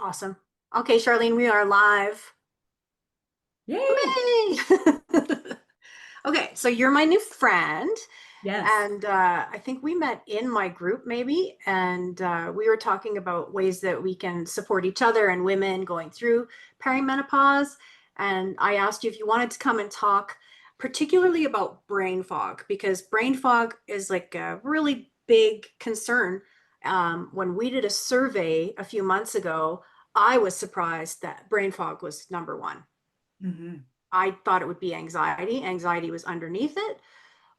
Awesome. Okay, Charlene, we are live. Yay! Hooray! Okay, so you're my new friend, Yes. and I think we met in my group maybe, and we were talking about ways that we can support each other and women going through perimenopause. And I asked you if you wanted to come and talk particularly about brain fog, because brain fog is like a really big concern. When we did a survey a few months ago, I was surprised that brain fog was number one. Hmm. I thought it would be anxiety. Anxiety was underneath it,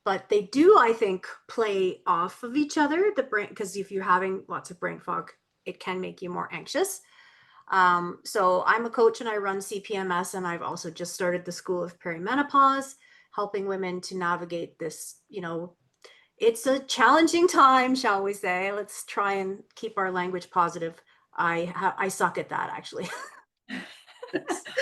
but they do, I think, play off of each other. The brain, because if you're having lots of brain fog, it can make you more anxious. So I'm a coach and I run CPMS, and I've also just started the School of Perimenopause, helping women to navigate this. It's a challenging time, shall we say? Let's try and keep our language positive. I suck at that actually.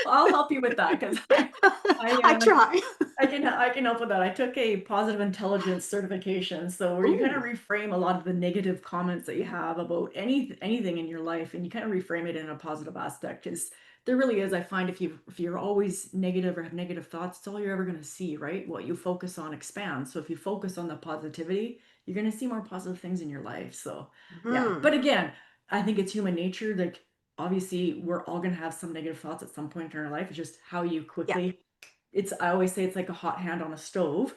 Well, I'll help you with that because I I try. I can help with that. I took a positive intelligence certification, so where you kind of Ooh, reframe a lot of the negative comments that you have about anything in your life, and you kind of reframe it in a positive aspect. Because there really is, I find if you're always negative or have negative thoughts, it's all you're ever going to see, right? What you focus on expands. So if you focus on the positivity, you're going to see more positive things in your life. So yeah, hmm. but again, I think it's human nature. Like obviously, we're all going to have some negative thoughts at some point in our life. It's just how you Yeah. quickly I always say it's like a hot hand on a stove.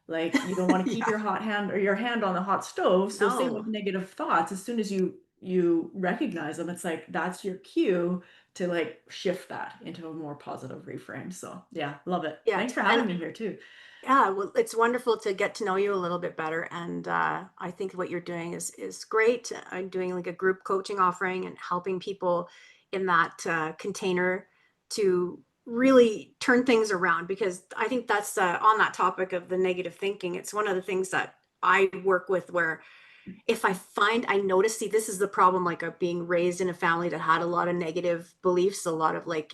Like you don't want to keep Yeah. your hot hand or your hand on the hot stove. So same with No. negative thoughts. As soon as you recognize them, it's like that's your cue to like shift that into a more positive reframe. So yeah, love it. Yeah. Thanks for And having me here too. yeah, well, it's wonderful to get to know you a little bit better. And I think what you're doing is great. I'm doing like a group coaching offering and helping people in that container to really turn things around, because I think that's on that topic of the negative thinking. It's one of the things that I work with where if I find I notice, see, this is the problem, like of being raised in a family that had a lot of negative beliefs, a lot of like,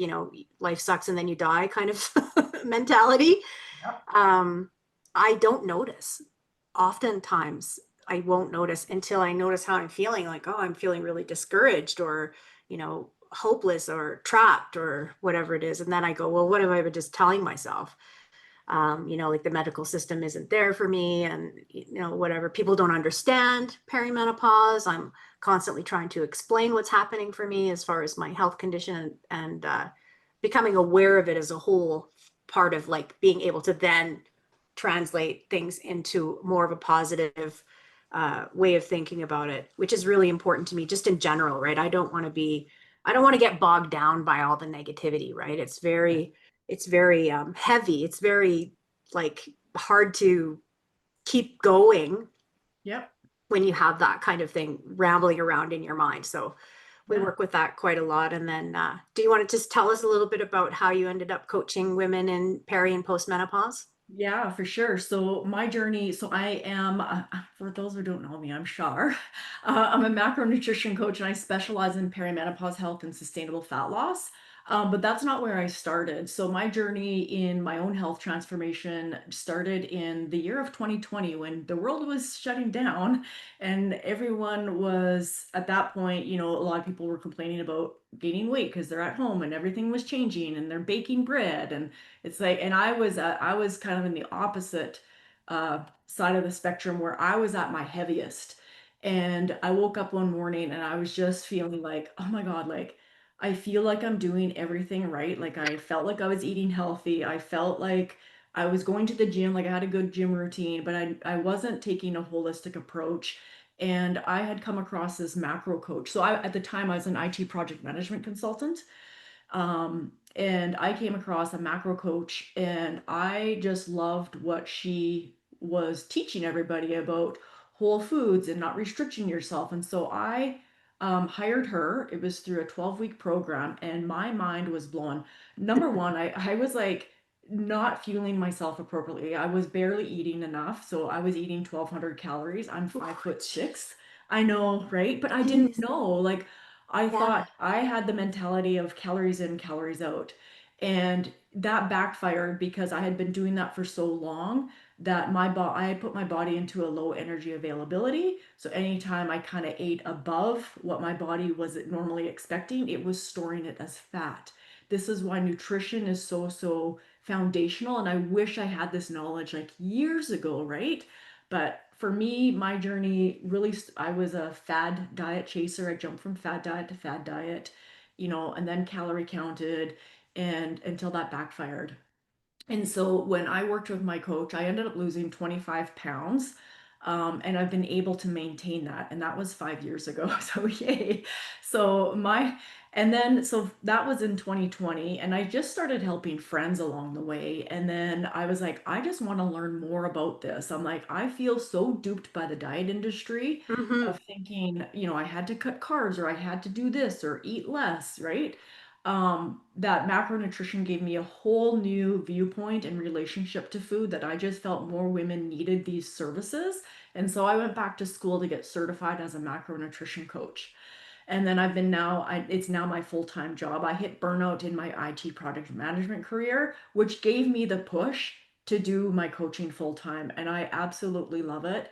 life sucks and then you die kind of mentality. Yep. um, I don't notice. Oftentimes, I won't notice until I notice how I'm feeling, like, oh, I'm feeling really discouraged or, hopeless or trapped or whatever it is. And then I go, well, what have I been just telling myself? Like the medical system isn't there for me, and whatever. People don't understand perimenopause. I'm constantly trying to explain what's happening for me as far as my health condition, and becoming aware of it as a whole part of like being able to then translate things into more of a positive way of thinking about it, which is really important to me just in general, right? I don't want to get bogged down by all the negativity, right? It's very heavy. It's very like hard to keep going Yep. when you have that kind of thing rambling around in your mind. So we Yeah. work with that quite a lot. And then, do you want to just tell us a little bit about how you ended up coaching women in peri and postmenopause? Yeah, for sure. So my journey, so I am, for those who don't know me, I'm Shar. I'm a macronutrition coach and I specialize in perimenopause health and sustainable fat loss. But that's not where I started. So my journey in my own health transformation started in the year of 2020 when the world was shutting down and everyone was at that point, a lot of people were complaining about gaining weight because they're at home and everything was changing and they're baking bread and it's like, and I was kind of in the opposite side of the spectrum where I was at my heaviest. And I woke up one morning and I was just feeling like, oh my God, like I feel like I'm doing everything right. Like I felt like I was eating healthy. I felt like I was going to the gym, like I had a good gym routine, but I wasn't taking a holistic approach. And I had come across this macro coach. So at the time I was an IT project management consultant. And I came across a macro coach, and I just loved what she was teaching everybody about whole foods and not restricting yourself. And so I hired her. It was through a 12-week program, and my mind was blown. Number one, I was like not fueling myself appropriately. I was barely eating enough. So I was eating 1,200 calories. I'm Oh, 5'6". I know, right? But I didn't geez. know. Like I Yeah. thought I had the mentality of calories in, calories out. And that backfired because I had been doing that for so long. that I put my body into a low energy availability. So anytime I kind of ate above what my body was normally expecting, it was storing it as fat. This is why nutrition is so foundational. And I wish I had this knowledge like years ago, right? But for me, my journey really, I was a fad diet chaser. I jumped from fad diet to fad diet, and then calorie counted and until that backfired. And so when I worked with my coach, I ended up losing 25 pounds. And I've been able to maintain that. And that was 5 years ago. So yay. So so that was in 2020. And I just started helping friends along the way. And then I was like, I just want to learn more about this. I'm like, I feel so duped by the diet industry Hmm. of thinking, I had to cut carbs or I had to do this or eat less, right? That macronutrition gave me a whole new viewpoint and relationship to food that I just felt more women needed these services. And so I went back to school to get certified as a macronutrition coach. And then it's now my full-time job. I hit burnout in my IT product management career, which gave me the push to do my coaching full-time. And I absolutely love it.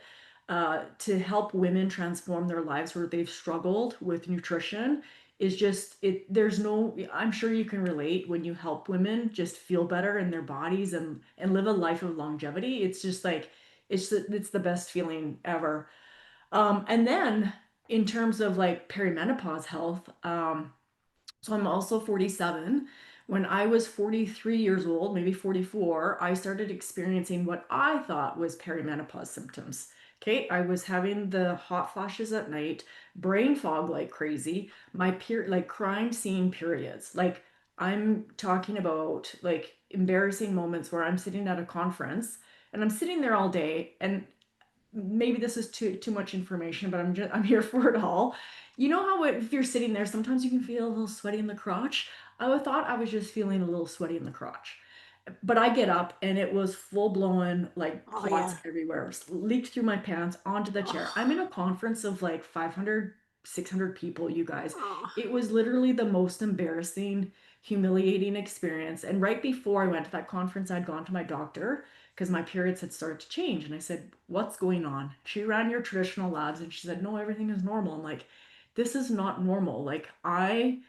To help women transform their lives where they've struggled with nutrition is just there's no, I'm sure you can relate when you help women just feel better in their bodies and live a life of longevity. It's just like it's the best feeling ever. And then in terms of like perimenopause health, so I'm also 47. When I was 43 years old, maybe 44, I started experiencing what I thought was perimenopause symptoms. Okay, I was having the hot flashes at night, brain fog like crazy, like crime scene periods. Like I'm talking about like embarrassing moments where I'm sitting at a conference and I'm sitting there all day, and maybe this is too much information, but I'm here for it all. You know how if you're sitting there, sometimes you can feel a little sweaty in the crotch. I thought I was just feeling a little sweaty in the crotch, but I get up and it was full blown like Oh clots yeah. everywhere, leaked through my pants onto the chair. I'm in Oh, a conference of like 500, 600 people, you guys. oh, It was literally the most embarrassing, humiliating experience. And right before I went to that conference, I'd gone to my doctor because my periods had started to change. And I said, "What's going on?" She ran your traditional labs and she said, "No, everything is normal." I'm like, this is not normal. Like, I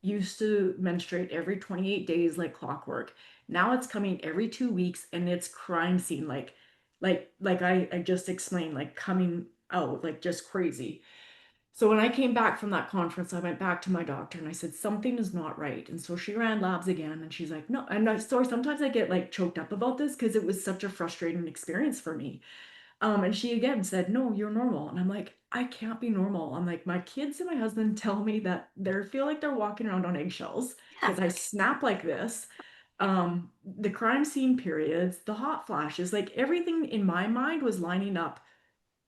used to menstruate every 28 days like clockwork. Now it's coming every 2 weeks and it's crime scene, like I just explained, like coming out, like just crazy. So when I came back from that conference, I went back to my doctor and I said, something is not right. And so she ran labs again and she's like, no, I'm not sorry. Sometimes I get like choked up about this because it was such a frustrating experience for me. And she again said, no, you're normal. And I'm like, I can't be normal. I'm like, my kids and my husband tell me that they feel like they're walking around on eggshells yeah, because I snap like this. The crime scene periods, the hot flashes, like everything in my mind was lining up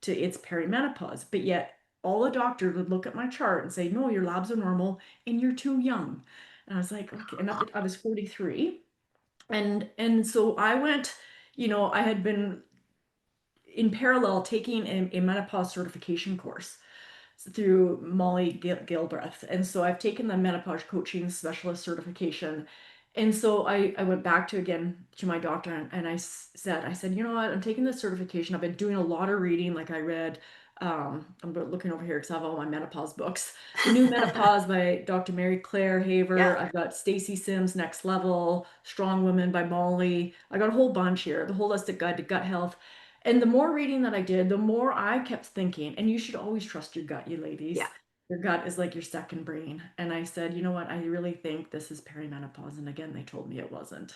to its perimenopause. But yet all the doctor would look at my chart and say, no, your labs are normal and you're too young. And I was like, okay. And at I was 43. And so I went, I had been in parallel taking a menopause certification course through Molly Gilbreth. And so I've taken the menopause coaching specialist certification. And so I went back to my doctor and I said, you know what, I'm taking this certification. I've been doing a lot of reading. Like I read, I'm looking over here because I have all my menopause books. The New Menopause by Dr. Mary Claire yeah, Haver. I've got Stacy Sims' Next Level, Strong Women by Molly. I got a whole bunch here, the Holistic Guide to Gut Health. And the more reading that I did, the more I kept thinking, and you should always trust your gut, you yeah. ladies. Your gut is like your second brain. And I said, you know what? I really think this is perimenopause. And again, they told me it wasn't.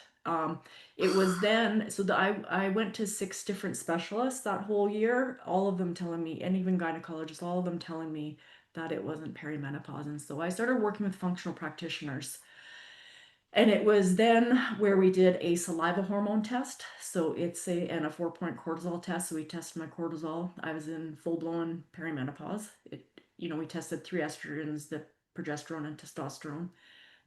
It was then, so I went to 6 different specialists that whole year, all of them telling me, and even gynecologists, all of them telling me that it wasn't perimenopause. And so I started working with functional practitioners. And it was then where we did a saliva hormone test. So it's a 4-point cortisol test. So we tested my cortisol. I was in full blown perimenopause. We tested 3 estrogens, the progesterone and testosterone,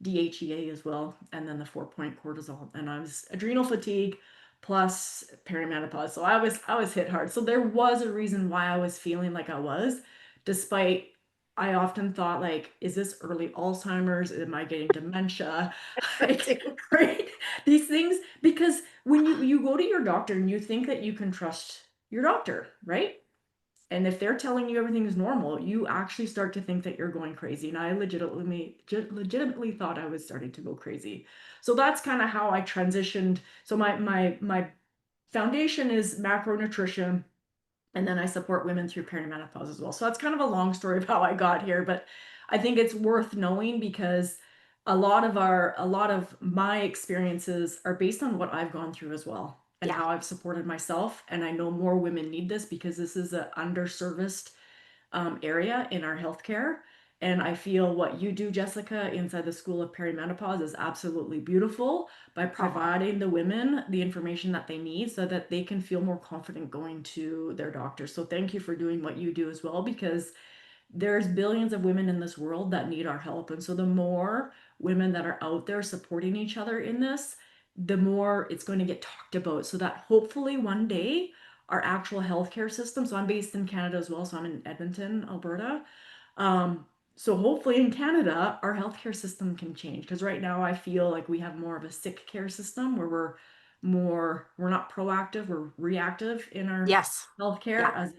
DHEA as well, and then the 4-point cortisol. And I was adrenal fatigue plus perimenopause. So I was hit hard. So there was a reason why I was feeling like I was, despite I often thought like, is this early Alzheimer's? Am I getting dementia? Like, right? These things, because when you go to your doctor and you think that you can trust your doctor, right? And if they're telling you everything is normal, you actually start to think that you're going crazy. And I legitimately thought I was starting to go crazy. So that's kind of how I transitioned. So my foundation is macronutrition, and then I support women through perimenopause as well. So that's kind of a long story of how I got here, but I think it's worth knowing because a lot of my experiences are based on what I've gone through as well and Yeah, how I've supported myself. And I know more women need this because this is an underserviced area in our healthcare. And I feel what you do, Jessica, inside the School of Perimenopause is absolutely beautiful by oh, providing the women the information that they need so that they can feel more confident going to their doctor. So thank you for doing what you do as well, because there's billions of women in this world that need our help. And so the more women that are out there supporting each other in this, the more it's going to get talked about so that hopefully one day our actual healthcare system. So I'm based in Canada as well. So I'm in Edmonton, Alberta. Um, so hopefully in Canada, our healthcare system can change because right now I feel like we have more of a sick care system where we're not proactive, we're reactive in our yes, healthcare. yeah, As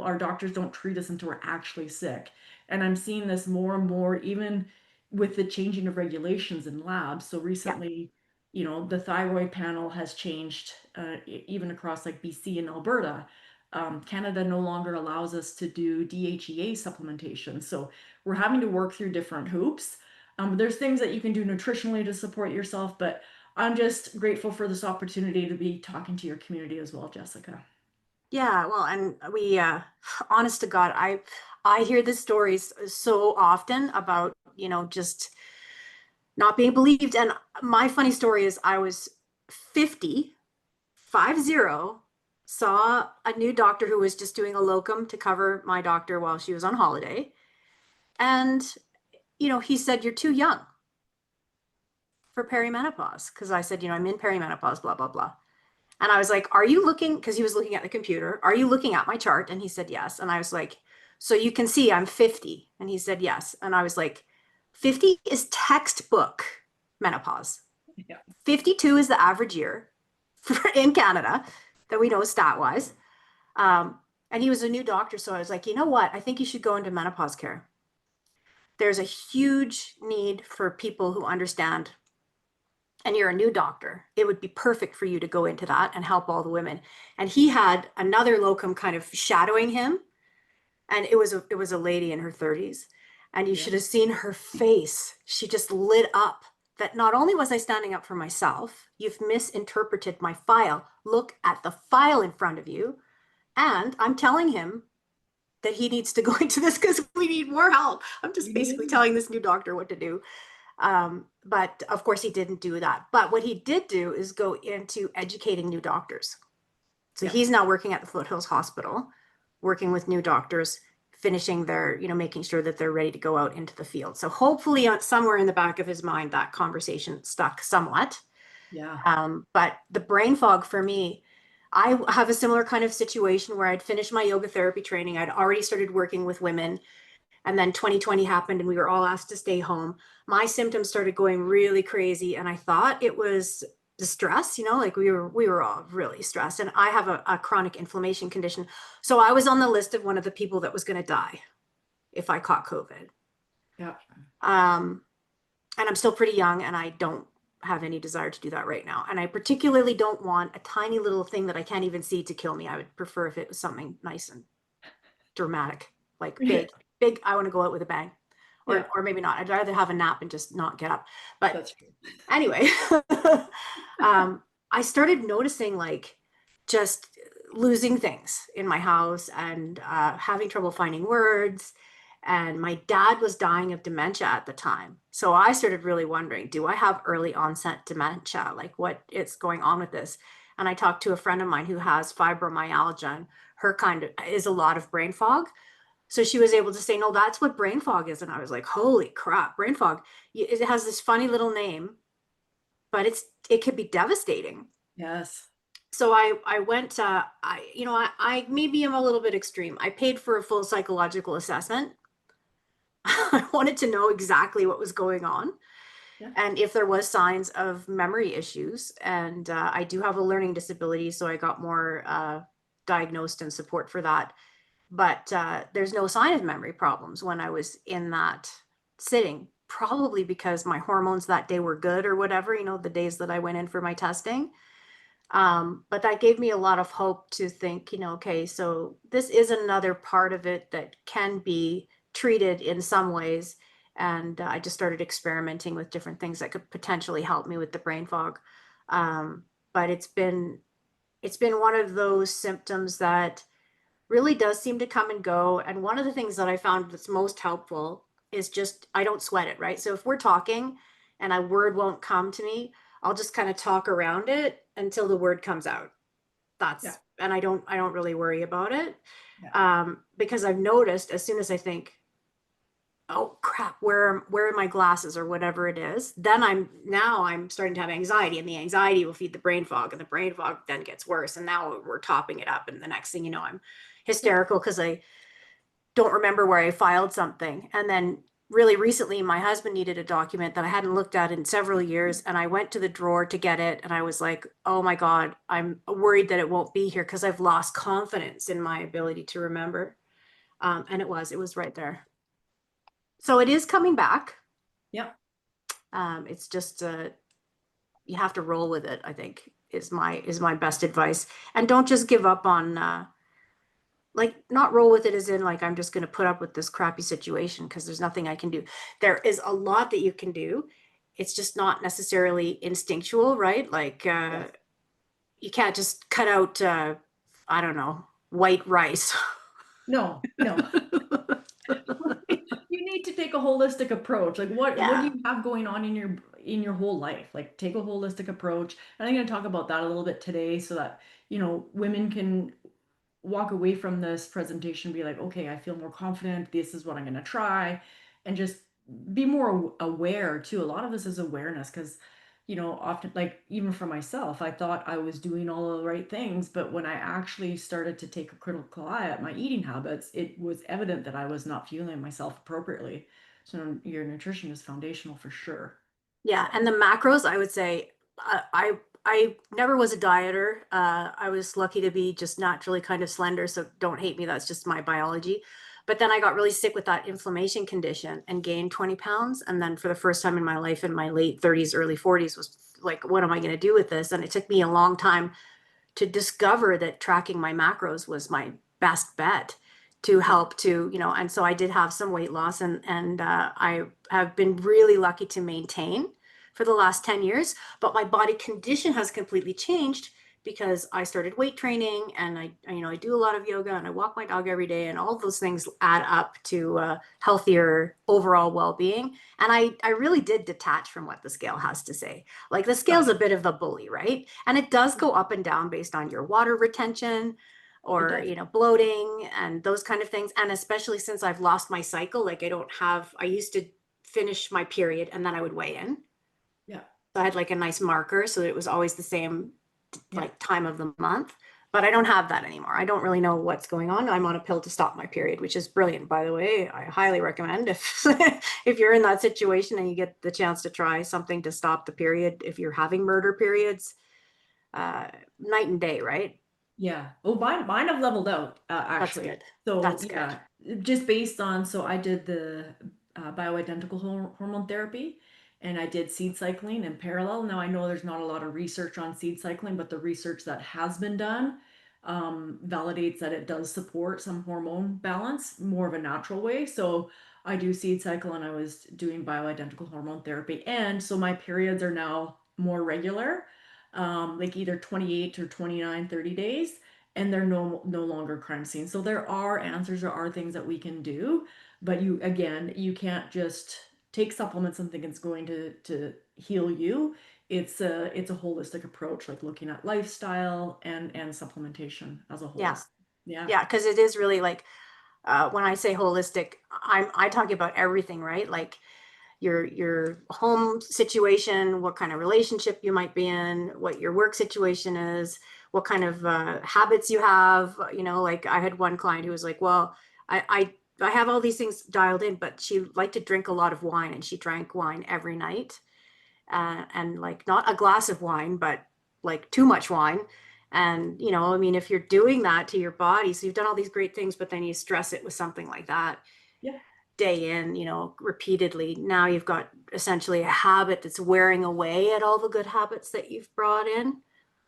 our doctors don't treat us until we're actually sick. And I'm seeing this more and more even with the changing of regulations in labs. So yeah, recently, the thyroid panel has changed even across like BC and Alberta. Canada no longer allows us to do DHEA supplementation. So we're having to work through different hoops. There's things that you can do nutritionally to support yourself, but I'm just grateful for this opportunity to be talking to your community as well, Jessica. yeah. Well, and we, honest to God, I hear the stories so often about, just not being believed. And my funny story is I was 50, saw a new doctor who was just doing a locum to cover my doctor while she was on holiday. And, he said, "You're too young for perimenopause." Because I said, "I'm in perimenopause, blah, blah, blah." And I was like, "Are you looking?" Because he was looking at the computer. "Are you looking at my chart?" And he said, "Yes." And I was like, "So you can see I'm 50." And he said, "Yes." And I was like, 50 is textbook menopause. Yeah. 52 is the average year in Canada that we know stat wise. And he was a new doctor. So I was like, "You know what? I think you should go into menopause care." There's a huge need for people who understand, and you're a new doctor. It would be perfect for you to go into that and help all the women. And he had another locum kind of shadowing him. And it was a lady in her 30s. And you Yeah. should have seen her face. She just lit up that not only was I standing up for myself, you've misinterpreted my file. Look at the file in front of you. And I'm telling him that he needs to go into this because we need more help. I'm We just basically need, telling this new doctor what to do. But of course, he didn't do that. But what he did do is go into educating new doctors. So yeah, he's now working at the Foothills Hospital, working with new doctors, finishing their, making sure that they're ready to go out into the field. So hopefully, somewhere in the back of his mind, that conversation stuck somewhat. yeah, But the brain fog for me, I have a similar kind of situation where I'd finished my yoga therapy training. I'd already started working with women, and then 2020 happened and we were all asked to stay home. My symptoms started going really crazy, and I thought it was the stress, like we were all really stressed. And I have a chronic inflammation condition. So I was on the list of one of the people that was going to die if I caught COVID. yeah. Um, and I'm still pretty young and I don't have any desire to do that right now. And I particularly don't want a tiny little thing that I can't even see to kill me. I would prefer if it was something nice and dramatic, like big, big. I want to go out with a bang, Yeah, or maybe not. I'd rather have a nap and just not get up. But that's true. anyway, I started noticing like just losing things in my house and having trouble finding words. And my dad was dying of dementia at the time. So I started really wondering, do I have early onset dementia? Like what is going on with this? And I talked to a friend of mine who has fibromyalgia, and her kind of is a lot of brain fog. So she was able to say, "No, that's what brain fog is." And I was like, "Holy crap, brain fog." It has this funny little name, but it could be devastating. Yes. So I went I maybe am a little bit extreme. I paid for a full psychological assessment. I wanted to know exactly what was going on Yeah. and if there was signs of memory issues. And I do have a learning disability, so I got more diagnosed and support for that. But there's no sign of memory problems when I was in that sitting, probably because my hormones that day were good or whatever, the days that I went in for my testing. But that gave me a lot of hope to think, okay, so this is another part of it that can be treated in some ways. And I just started experimenting with different things that could potentially help me with the brain fog. Um, but it's been one of those symptoms that really does seem to come and go. And one of the things that I found that's most helpful is just I don't sweat it, right? So if we're talking and a word won't come to me, I'll just kind of talk around it until the word comes out. Yeah. And I don't really worry about it. Yeah. Because I've noticed as soon as I think, oh crap, where are my glasses or whatever it is, then I'm starting to have anxiety, and the anxiety will feed the brain fog, and the brain fog then gets worse. And now we're topping it up. And the next thing you know, I'm Yeah. hysterical because I don't remember where I filed something. And then really recently, my husband needed a document that I hadn't looked at in several years. And I went to the drawer to get it. And I was like, oh my God, I'm worried that it won't be here because I've lost confidence in my ability to remember. And it was right there. So it is coming back. Yeah. It's just, you have to roll with it, I think is my best advice. And don't just give up on, like not roll with it as in like I'm just going to put up with this crappy situation because there's nothing I can do. There is a lot that you can do. It's just not necessarily instinctual, right? Like Yes. you can't just cut out I don't know, white rice. No, no. You need to take a holistic approach. Like what do Yeah. you have going on in your whole life? Like take a holistic approach. And I'm going to talk about that a little bit today so that, women can walk away from this presentation and be like, okay, I feel more confident. This is what I'm going to try. And just be more aware too. A lot of this is awareness because, often, like even for myself, I thought I was doing all of the right things. But when I actually started to take a critical eye at my eating habits, it was evident that I was not fueling myself appropriately. So your nutrition is foundational for sure. Yeah, So, and the macros, I would say, I never was a dieter. I was lucky to be just naturally kind of slender, so don't hate me. That's just my biology. But then I got really sick with that inflammation condition and gained 20 pounds. And then for the first time in my life, in my late 30s, early 40s, was like, what am I going to do with this? And it took me a long time to discover that tracking my macros was my best bet to yeah, help to, and so I did have some weight loss, and I have been really lucky to maintain for the last 10 years, but my body condition has completely changed because I started weight training, and I do a lot of yoga, and I walk my dog every day, and all of those things add up to healthier overall well-being. And I really did detach from what the scale has to say. Like the scale's right. a bit of a bully, right? And it does go up and down based on your water retention It or, does. bloating and those kind of things. And especially since I've lost my cycle, like I used to finish my period and then I would weigh in. Yeah, So I had like a nice marker so that it was always the same yeah. like time of the month. But I don't have that anymore. I don't really know what's going on. I'm on a pill to stop my period, which is brilliant, by the way. I highly recommend if if you're in that situation and you get the chance to try something to stop the period if you're having murder periods, uh, night and day, right? Yeah. Oh, mine have leveled out, That's actually. good. So That's good. yeah, just based on, so I did the bioidentical hormone therapy and I did seed cycling in parallel. Now I know there's not a lot of research on seed cycling, but the research that has been done validates that it does support some hormone balance more of a natural way. So I do seed cycle and I was doing bioidentical hormone therapy. And so my periods are now more regular, like either 28 or 29, 30 days, and they're no longer crime scene. So there are answers, there are things that we can do, but you can't just take supplements and think it's going to heal you. It's a holistic approach, like looking at lifestyle and supplementation as a whole. Yeah. Yeah. Yeah. Cause it is really like, when I say holistic, I talk about everything, right? Like your home situation, what kind of relationship you might be in, what your work situation is, what kind of habits you have. Like I had one client who was like, well, I have all these things dialed in, but she liked to drink a lot of wine, and she drank wine every night. And like not a glass of wine, but like too much wine. And, I mean, if you're doing that to your body, so you've done all these great things, but then you stress it with something like that Yeah. day in, repeatedly. Now you've got essentially a habit that's wearing away at all the good habits that you've brought in.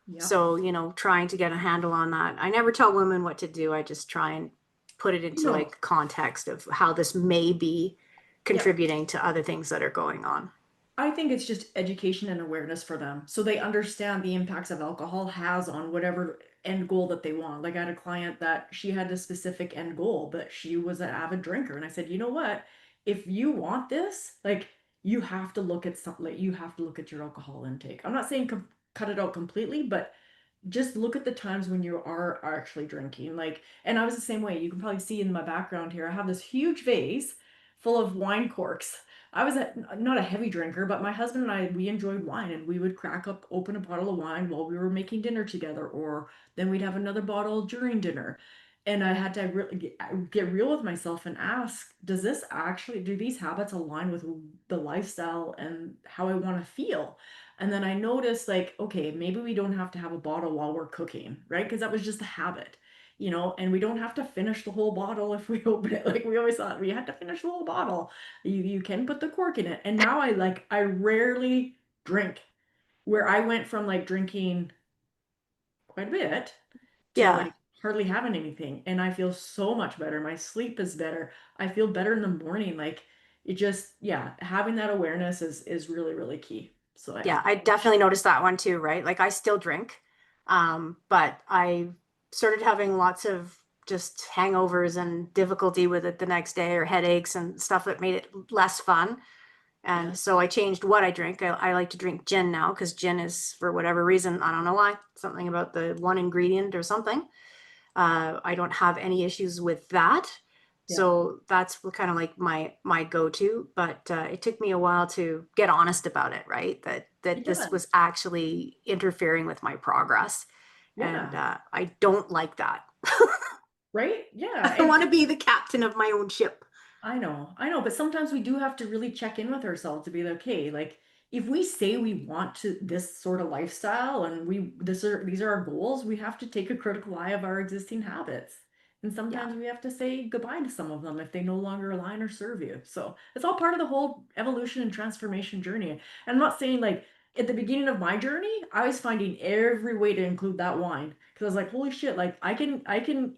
Yep. So, trying to get a handle on that. I never tell women what to do. I just try and put it You into know, like context of how this may be yep. contributing to other things that are going on. I think it's just education and awareness for them. So they understand the impacts of alcohol has on whatever end goal that they want. Like I had a client that she had a specific end goal, but she was an avid drinker. And I said, you know what? If you want this, like you have to look at something, like, you have to look at your alcohol intake. I'm not saying cut it out completely, but just look at the times when you are actually drinking. Like, and I was the same way. You can probably see in my background here, I have this huge vase full of wine corks. Not a heavy drinker, but my husband and I, we enjoyed wine and we would crack up, open a bottle of wine while we were making dinner together, or then we'd have another bottle during dinner. And I had to really get real with myself and ask, do these habits align with the lifestyle and how I want to feel? And then I noticed, like, okay, maybe we don't have to have a bottle while we're cooking, right? Because that was just a habit, and we don't have to finish the whole bottle if we open it. Like we always thought we had to finish the whole bottle. You can put the cork in it. And now I rarely drink, where I went from like drinking quite a bit to Yeah. like hardly having anything. And I feel so much better. My sleep is better. I feel better in the morning. Like it just, yeah, having that awareness is really, really key. So yeah. Yeah, I definitely noticed that one too, right? Like I still drink, but I started having lots of just hangovers and difficulty with it the next day, or headaches and stuff that made it less fun. And Yes. so I changed what I drink. I like to drink gin now because gin is, for whatever reason, I don't know why, something about the one ingredient or something. I don't have any issues with that. Yeah. So that's kind of like my go-to. But it took me a while to get honest about it, right? That It this was does. actually interfering with my progress, and Yeah. I don't like that. Right? Yeah. I And want to be the captain of my own ship. I know, but sometimes we do have to really check in with ourselves to be like, okay, like if we say we want to this sort of lifestyle and these are our goals, we have to take a critical eye of our existing habits. And Yeah, sometimes we have to say goodbye to some of them if they no longer align or serve you. So it's all part of the whole evolution and transformation journey. And I'm not saying like at the beginning of my journey, I was finding every way to include that wine because I was like, holy shit, like I can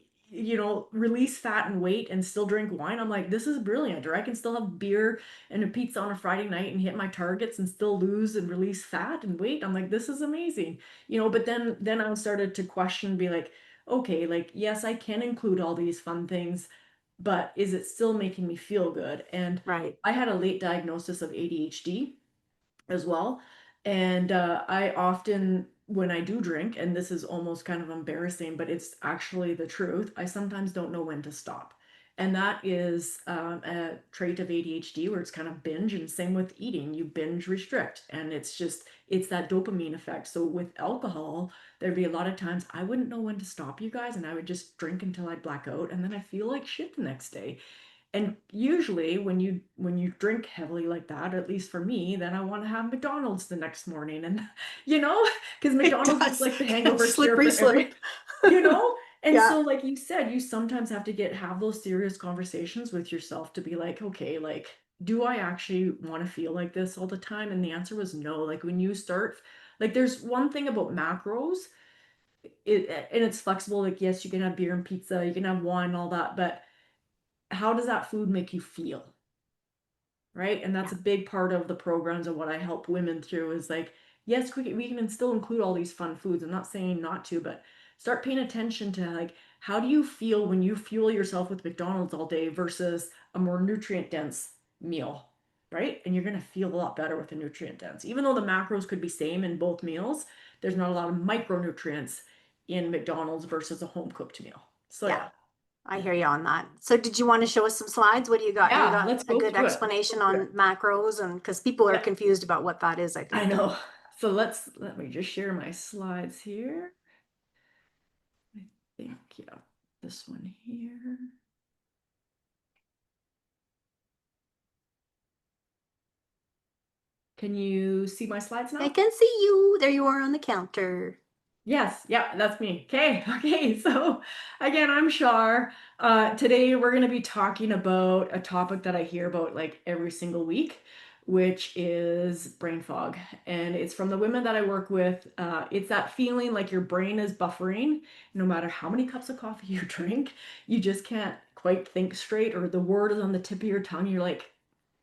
release fat and weight and still drink wine. I'm like, this is brilliant. Or I can still have beer and a pizza on a Friday night and hit my targets and still lose and release fat and weight. I'm like, this is amazing. But then I started to question, be like, okay, like, yes, I can include all these fun things, but is it still making me feel good? And right. I had a late diagnosis of ADHD as well. And I often, when I do drink, and this is almost kind of embarrassing, but it's actually the truth, I sometimes don't know when to stop. And that is a trait of ADHD where it's kind of binge, and same with eating. You binge restrict, and it's that dopamine effect. So with alcohol, there'd be a lot of times I wouldn't know when to stop, you guys, and I would just drink until I'd black out, and then I feel like shit the next day. And usually when you drink heavily like that, at least for me, then I want to have McDonald's the next morning. And you know, because It McDonald's is does. like the hangover cure Slippery for every, slope. you know? And Yeah, so like you said, you sometimes have to have those serious conversations with yourself to be like, okay, like do I actually want to feel like this all the time? And the answer was no. Like when you start, like there's one thing about macros, and it's flexible. Like yes, you can have beer and pizza, you can have wine, all that, but how does that food make you feel? Right? And that's yeah, a big part of the programs and what I help women through is like, yes, we can still include all these fun foods. I'm not saying not to, but start paying attention to like, how do you feel when you fuel yourself with McDonald's all day versus a more nutrient dense meal, right? And you're going to feel a lot better with a nutrient dense. Even though the macros could be same in both meals, there's not a lot of micronutrients in McDonald's versus a home cooked meal. So yeah. yeah. I Yeah. hear you on that. So did you want to show us some slides? What do you got? You Yeah, got let's a go good through it. Let's explanation go through on it. macros, and because people are Yep. confused about what that is, I I think. know. So let me just share my slides here. I think, yeah, this one here. Can you see my slides I now? can see you. There you are on the counter. Yes, yeah, that's me. Okay, okay. So again, I'm Shar. Today we're going to be talking about a topic that I hear about like every single week, which is brain fog. And it's from the women that I work with. It's that feeling like your brain is buffering. No matter how many cups of coffee you drink, you just can't quite think straight, or the word is on the tip of your tongue. You're like,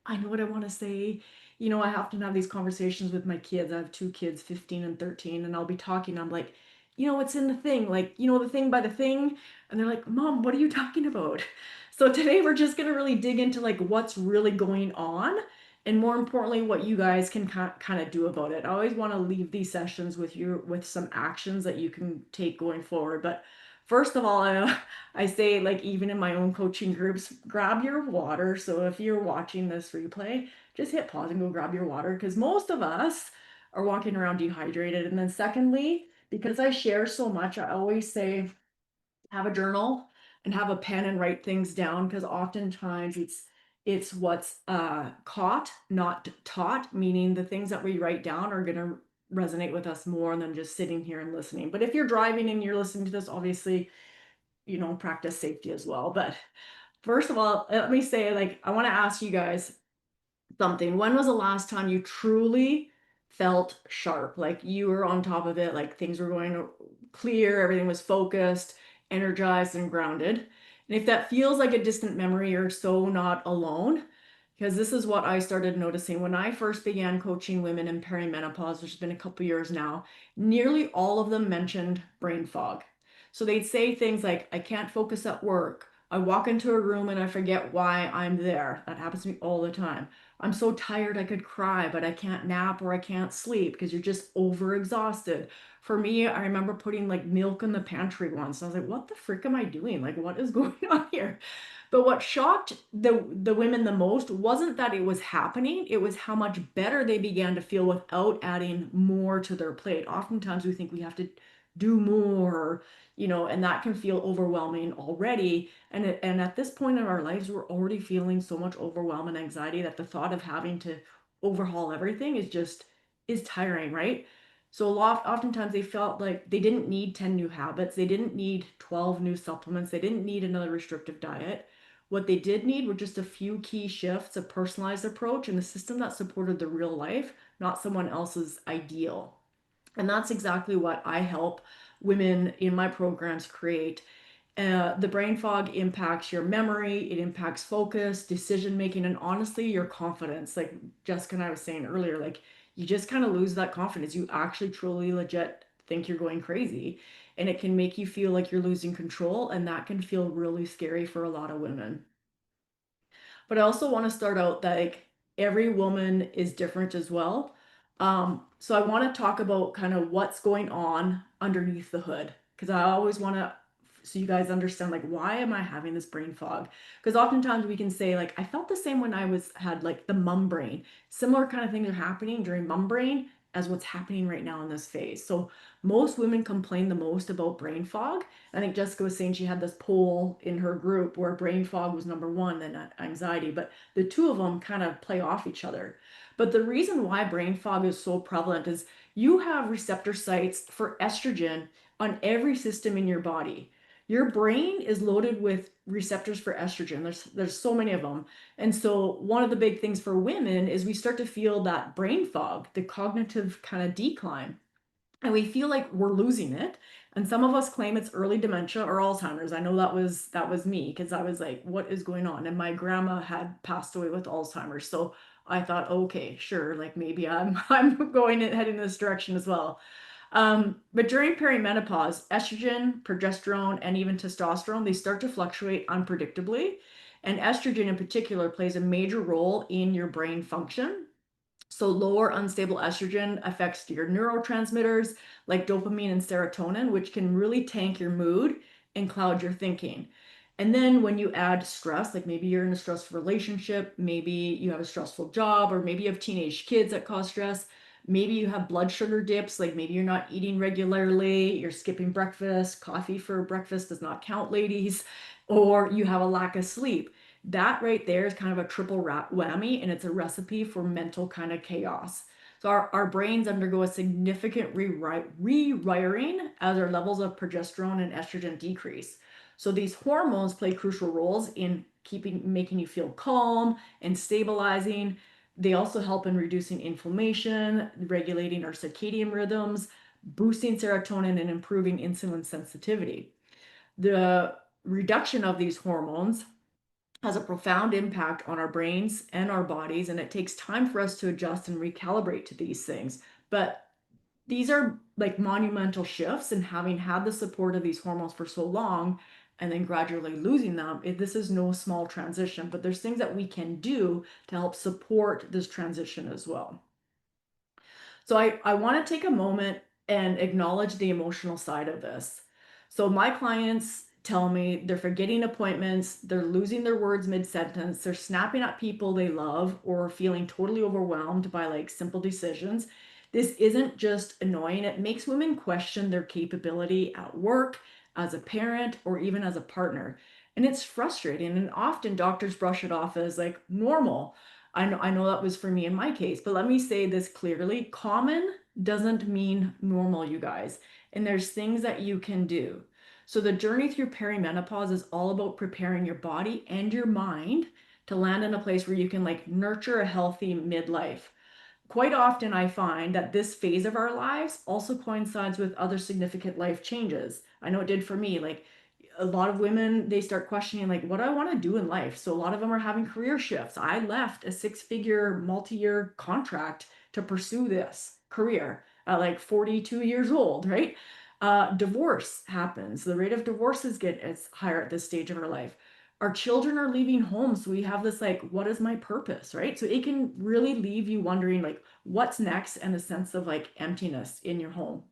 I know what I want to say. I have to have these conversations with my kids. I have two kids, 15 and 13, and I'll be talking. I'm like, what's in the thing? Like, the thing by the thing. And they're like, Mom, what are you talking about? So today we're just going to really dig into like what's really going on, and more importantly, what you guys can kind of do about it. I always want to leave these sessions with you with some actions that you can take going forward. But first of all, I say, like, even in my own coaching groups, grab your water. So if you're watching this replay, just hit pause and go grab your water, because most of us are walking around dehydrated. And then secondly, because I share so much, I always say have a journal and have a pen and write things down, because oftentimes it's what's caught, not taught, meaning the things that we write down are going to resonate with us more than just sitting here and listening. But if you're driving and you're listening to this, obviously, practice safety as well. But first of all, let me say, like, I want to ask you guys something. When was the last time you truly felt sharp? Like you were on top of it, like things were going clear, everything was focused, energized, and grounded. And if that feels like a distant memory, you're so not alone. Because this is what I started noticing when I first began coaching women in perimenopause, which has been a couple years now. Nearly all of them mentioned brain fog. So they'd say things like, I can't focus at work. I walk into a room and I forget why I'm there. That happens to me all the time. I'm so tired I could cry, but I can't nap or I can't sleep, because you're just overexhausted. For me, I remember putting like milk in the pantry once. I was like, what the frick am I doing? Like, what is going on here? But what shocked the women the most wasn't that it was happening, it was how much better they began to feel without adding more to their plate. Oftentimes we think we have to do more, and that can feel overwhelming already. And at this point in our lives, we're already feeling so much overwhelm and anxiety that the thought of having to overhaul everything is tiring, right? So oftentimes they felt like they didn't need 10 new habits, they didn't need 12 new supplements, they didn't need another restrictive diet. What they did need were just a few key shifts, a personalized approach, and a system that supported the real life, not someone else's ideal. And that's exactly what I help women in my programs create. The brain fog impacts your memory, it impacts focus, decision making, and honestly, your confidence. Like Jessica and I was saying earlier, like you just kind of lose that confidence. You actually truly legit think you're going crazy, and it can make you feel like you're losing control, and that can feel really scary for a lot of women. But I also want to start out that like every woman is different as well. So I want to talk about kind of what's going on underneath the hood, because I always want to, so you guys understand, like, why am I having this brain fog? Because oftentimes we can say like I felt the same when I was had like the mum brain. Similar kind of things are happening during mum brain as what's happening right now in this phase. So most women complain the most about brain fog. I think Jessica was saying she had this poll in her group where brain fog was number one, then anxiety, but the two of them kind of play off each other. But the reason why brain fog is so prevalent is you have receptor sites for estrogen on every system in your body. Your brain is loaded with receptors for estrogen. There's so many of them. And so one of the big things for women is we start to feel that brain fog, the cognitive kind of decline, and we feel like we're losing it. And some of us claim it's early dementia or Alzheimer's. I know that was me, because I was like, what is going on? And my grandma had passed away with Alzheimer's. So I thought, okay, sure, like maybe I'm I'm going and heading this direction as well. But during perimenopause, estrogen, progesterone, and even testosterone, they start to fluctuate unpredictably. And estrogen in particular plays a major role in your brain function. So lower unstable estrogen affects your neurotransmitters like dopamine and serotonin, which can really tank your mood and cloud your thinking. And then when you add stress, like maybe you're in a stressful relationship, maybe you have a stressful job, or maybe you have teenage kids that cause stress, maybe you have blood sugar dips, like maybe you're not eating regularly, you're skipping breakfast, coffee for breakfast does not count, ladies, or you have a lack of sleep. That right there is kind of a triple whammy, and it's a recipe for mental kind of chaos. So our brains undergo a significant rewiring as our levels of progesterone and estrogen decrease. So these hormones play crucial roles in making you feel calm and stabilizing. They also help in reducing inflammation, regulating our circadian rhythms, boosting serotonin, and improving insulin sensitivity. The reduction of these hormones has a profound impact on our brains and our bodies, and it takes time for us to adjust and recalibrate to these things. But these are like monumental shifts, and having had the support of these hormones for so long and then gradually losing them, this is no small transition, but there's things that we can do to help support this transition as well. So I want to take a moment and acknowledge the emotional side of this. So my clients tell me they're forgetting appointments, they're losing their words mid-sentence, they're snapping at people they love, or feeling totally overwhelmed by like simple decisions. This isn't just annoying, it makes women question their capability at work, as a parent, or even as a partner. And it's frustrating. And often doctors brush it off as like normal. I know that was for me in my case, but let me say this clearly. Common doesn't mean normal, you guys. And there's things that you can do. So the journey through perimenopause is all about preparing your body and your mind to land in a place where you can like nurture a healthy midlife. Quite often, I find that this phase of our lives also coincides with other significant life changes. I know it did for me. Like a lot of women, they start questioning, like, what do I want to do in life? So a lot of them are having career shifts. I left a six-figure, multi-year contract to pursue this career at like 42 years old, right? Divorce happens. The rate of divorces get is higher at this stage of our life. Our children are leaving home, so we have this like, what is my purpose, right? So it can really leave you wondering like what's next, and a sense of like emptiness in your home.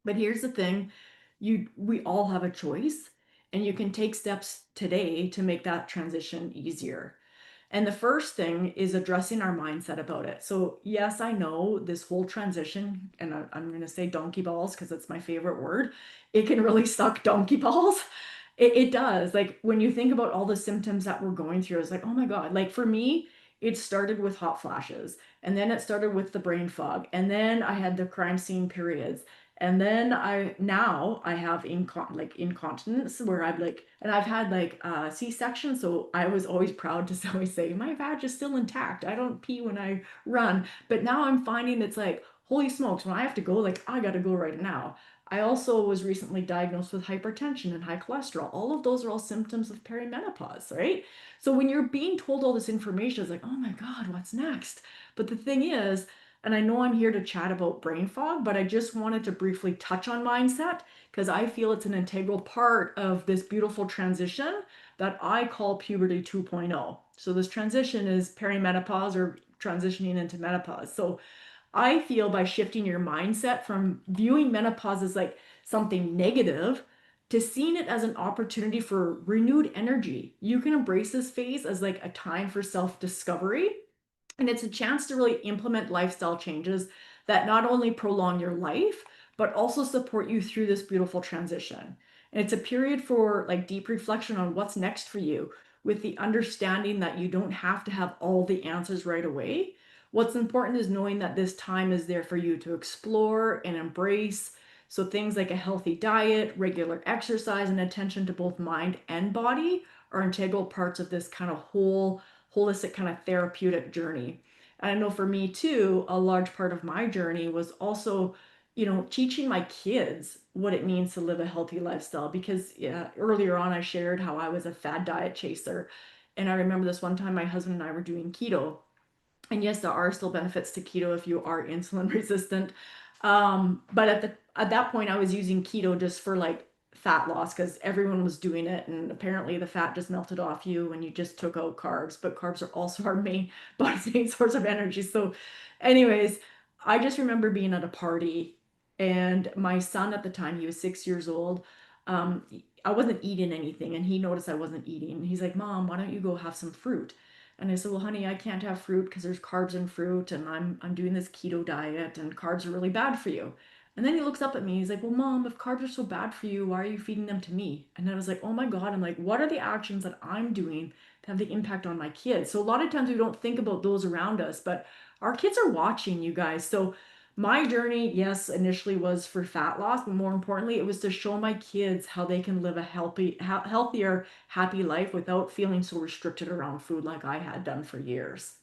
But here's the thing, we all have a choice, and you can take steps today to make that transition easier. And the first thing is addressing our mindset about it. So, yes, I know this whole transition, and I'm going to say donkey balls because it's my favorite word. It can really suck donkey balls. It does. Like when you think about all the symptoms that we're going through, it's like, oh my God. Like for me, it started with hot flashes, and then it started with the brain fog, and then I had the crime scene periods. And then I have incontinence where I'm like, and I've had like C-section, so I was always proud to always say my vag is still intact. I don't pee when I run. But now I'm finding it's like, holy smokes, when I have to go, like I gotta go right now. I also was recently diagnosed with hypertension and high cholesterol. All of those are all symptoms of perimenopause, right? So when you're being told all this information, it's like, oh my God, what's next? But the thing is, and I know I'm here to chat about brain fog, but I just wanted to briefly touch on mindset because I feel it's an integral part of this beautiful transition that I call puberty 2.0. So this transition is perimenopause or transitioning into menopause. So I feel by shifting your mindset from viewing menopause as like something negative to seeing it as an opportunity for renewed energy, you can embrace this phase as like a time for self-discovery, and it's a chance to really implement lifestyle changes that not only prolong your life, but also support you through this beautiful transition. And it's a period for like deep reflection on what's next for you, with the understanding that you don't have to have all the answers right away. What's important is knowing that this time is there for you to explore and embrace. So things like a healthy diet, regular exercise, and attention to both mind and body are integral parts of this kind of whole holistic kind of therapeutic journey. And I know for me too, a large part of my journey was also, teaching my kids what it means to live a healthy lifestyle. Because yeah, earlier on, I shared how I was a fad diet chaser. And I remember this one time my husband and I were doing keto, and yes, there are still benefits to keto if you are insulin resistant. But at that point, I was using keto just for like fat loss because everyone was doing it, and apparently the fat just melted off you when you just took out carbs. But carbs are also our main body's main source of energy. So, anyways, I just remember being at a party, and my son at the time, he was 6 years old. Um, I wasn't eating anything, and he noticed I wasn't eating. He's like, "Mom, why don't you go have some fruit?" And I said, "Well, honey, I can't have fruit because there's carbs in fruit, and I'm doing this keto diet, and carbs are really bad for you." And then he looks up at me. He's like, "Well, Mom, if carbs are so bad for you, why are you feeding them to me?" And I was like, "Oh my God!" I'm like, "What are the actions that I'm doing have the impact on my kids. So a lot of times we don't think about those around us, but our kids are watching, you guys. So my journey, yes, initially was for fat loss, but more importantly, it was to show my kids how they can live a healthier, happy life without feeling so restricted around food like I had done for years.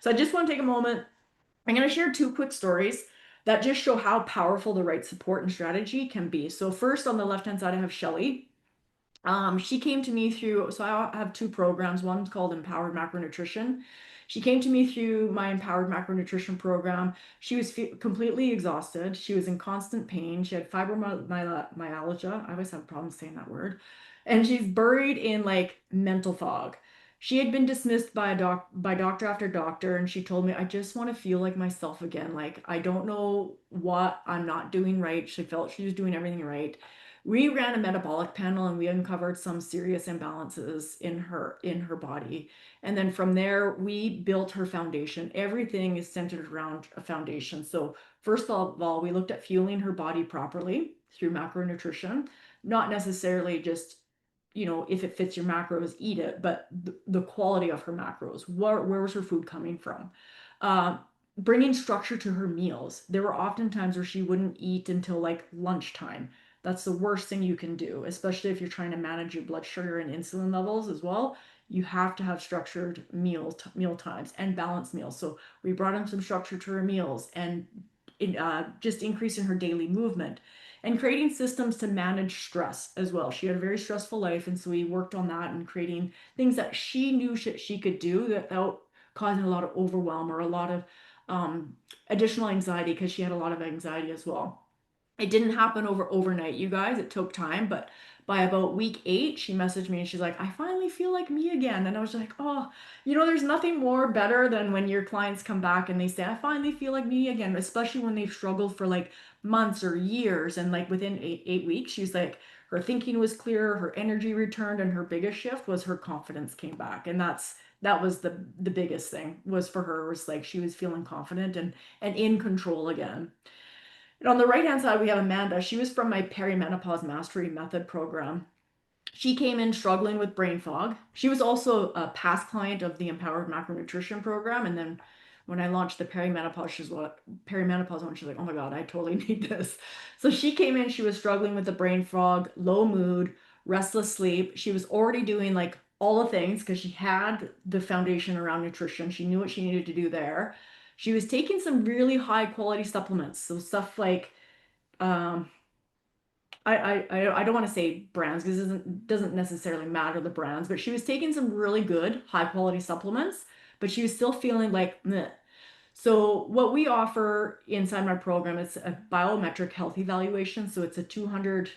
So I just want to take a moment. I'm going to share two quick stories that just show how powerful the right support and strategy can be. So first, on the left-hand side, I have Shelly. She came to me through, so I have two programs. One's called Empowered Macronutrition. She came to me through my Empowered Macronutrition program. She was completely exhausted. She was in constant pain. She had fibromyalgia. I always have problems saying that word. And she's buried in like mental fog. She had been dismissed by by doctor after doctor, and she told me, I just want to feel like myself again. Like I don't know what I'm not doing right. She felt she was doing everything right. We ran a metabolic panel and we uncovered some serious imbalances in her body. And then from there, we built her foundation. Everything is centered around a foundation. So first of all, we looked at fueling her body properly through macronutrition, not necessarily just, if it fits your macros, eat it, but the quality of her macros. Where was her food coming from? Uh, Bringing structure to her meals. There were often times where she wouldn't eat until like lunchtime. That's the worst thing you can do, especially if you're trying to manage your blood sugar and insulin levels as well. You have to have structured meal times and balanced meals. So we brought in some structure to her meals and just increasing her daily movement and creating systems to manage stress as well. She had a very stressful life, and so we worked on that and creating things that she knew she could do without causing a lot of overwhelm or a lot of additional anxiety because she had a lot of anxiety as well. It didn't happen overnight, you guys. It took time, but by about week 8, she messaged me and she's like, I finally feel like me again. And I was like, oh, there's nothing more better than when your clients come back and they say, I finally feel like me again, especially when they've struggled for like months or years. And like within 8 weeks, she's like, her thinking was clear, her energy returned, and her biggest shift was her confidence came back. And that was the biggest thing was for her was like she was feeling confident and in control again. And on the right hand side, we have Amanda. She was from my perimenopause mastery method program. She came in struggling with brain fog. She was also a past client of the Empowered Macronutrition program. And then when I launched the perimenopause one, she's like, oh my God, I totally need this. So she came in, she was struggling with the brain fog, low mood, restless sleep. She was already doing like all the things because she had the foundation around nutrition. She knew what she needed to do there. She was taking some really high quality supplements. So stuff like um, I don't want to say brands because it doesn't necessarily matter the brands, but she was taking some really good high quality supplements, but she was still feeling like meh. So what we offer inside my program is a biometric health evaluation. So it's a 200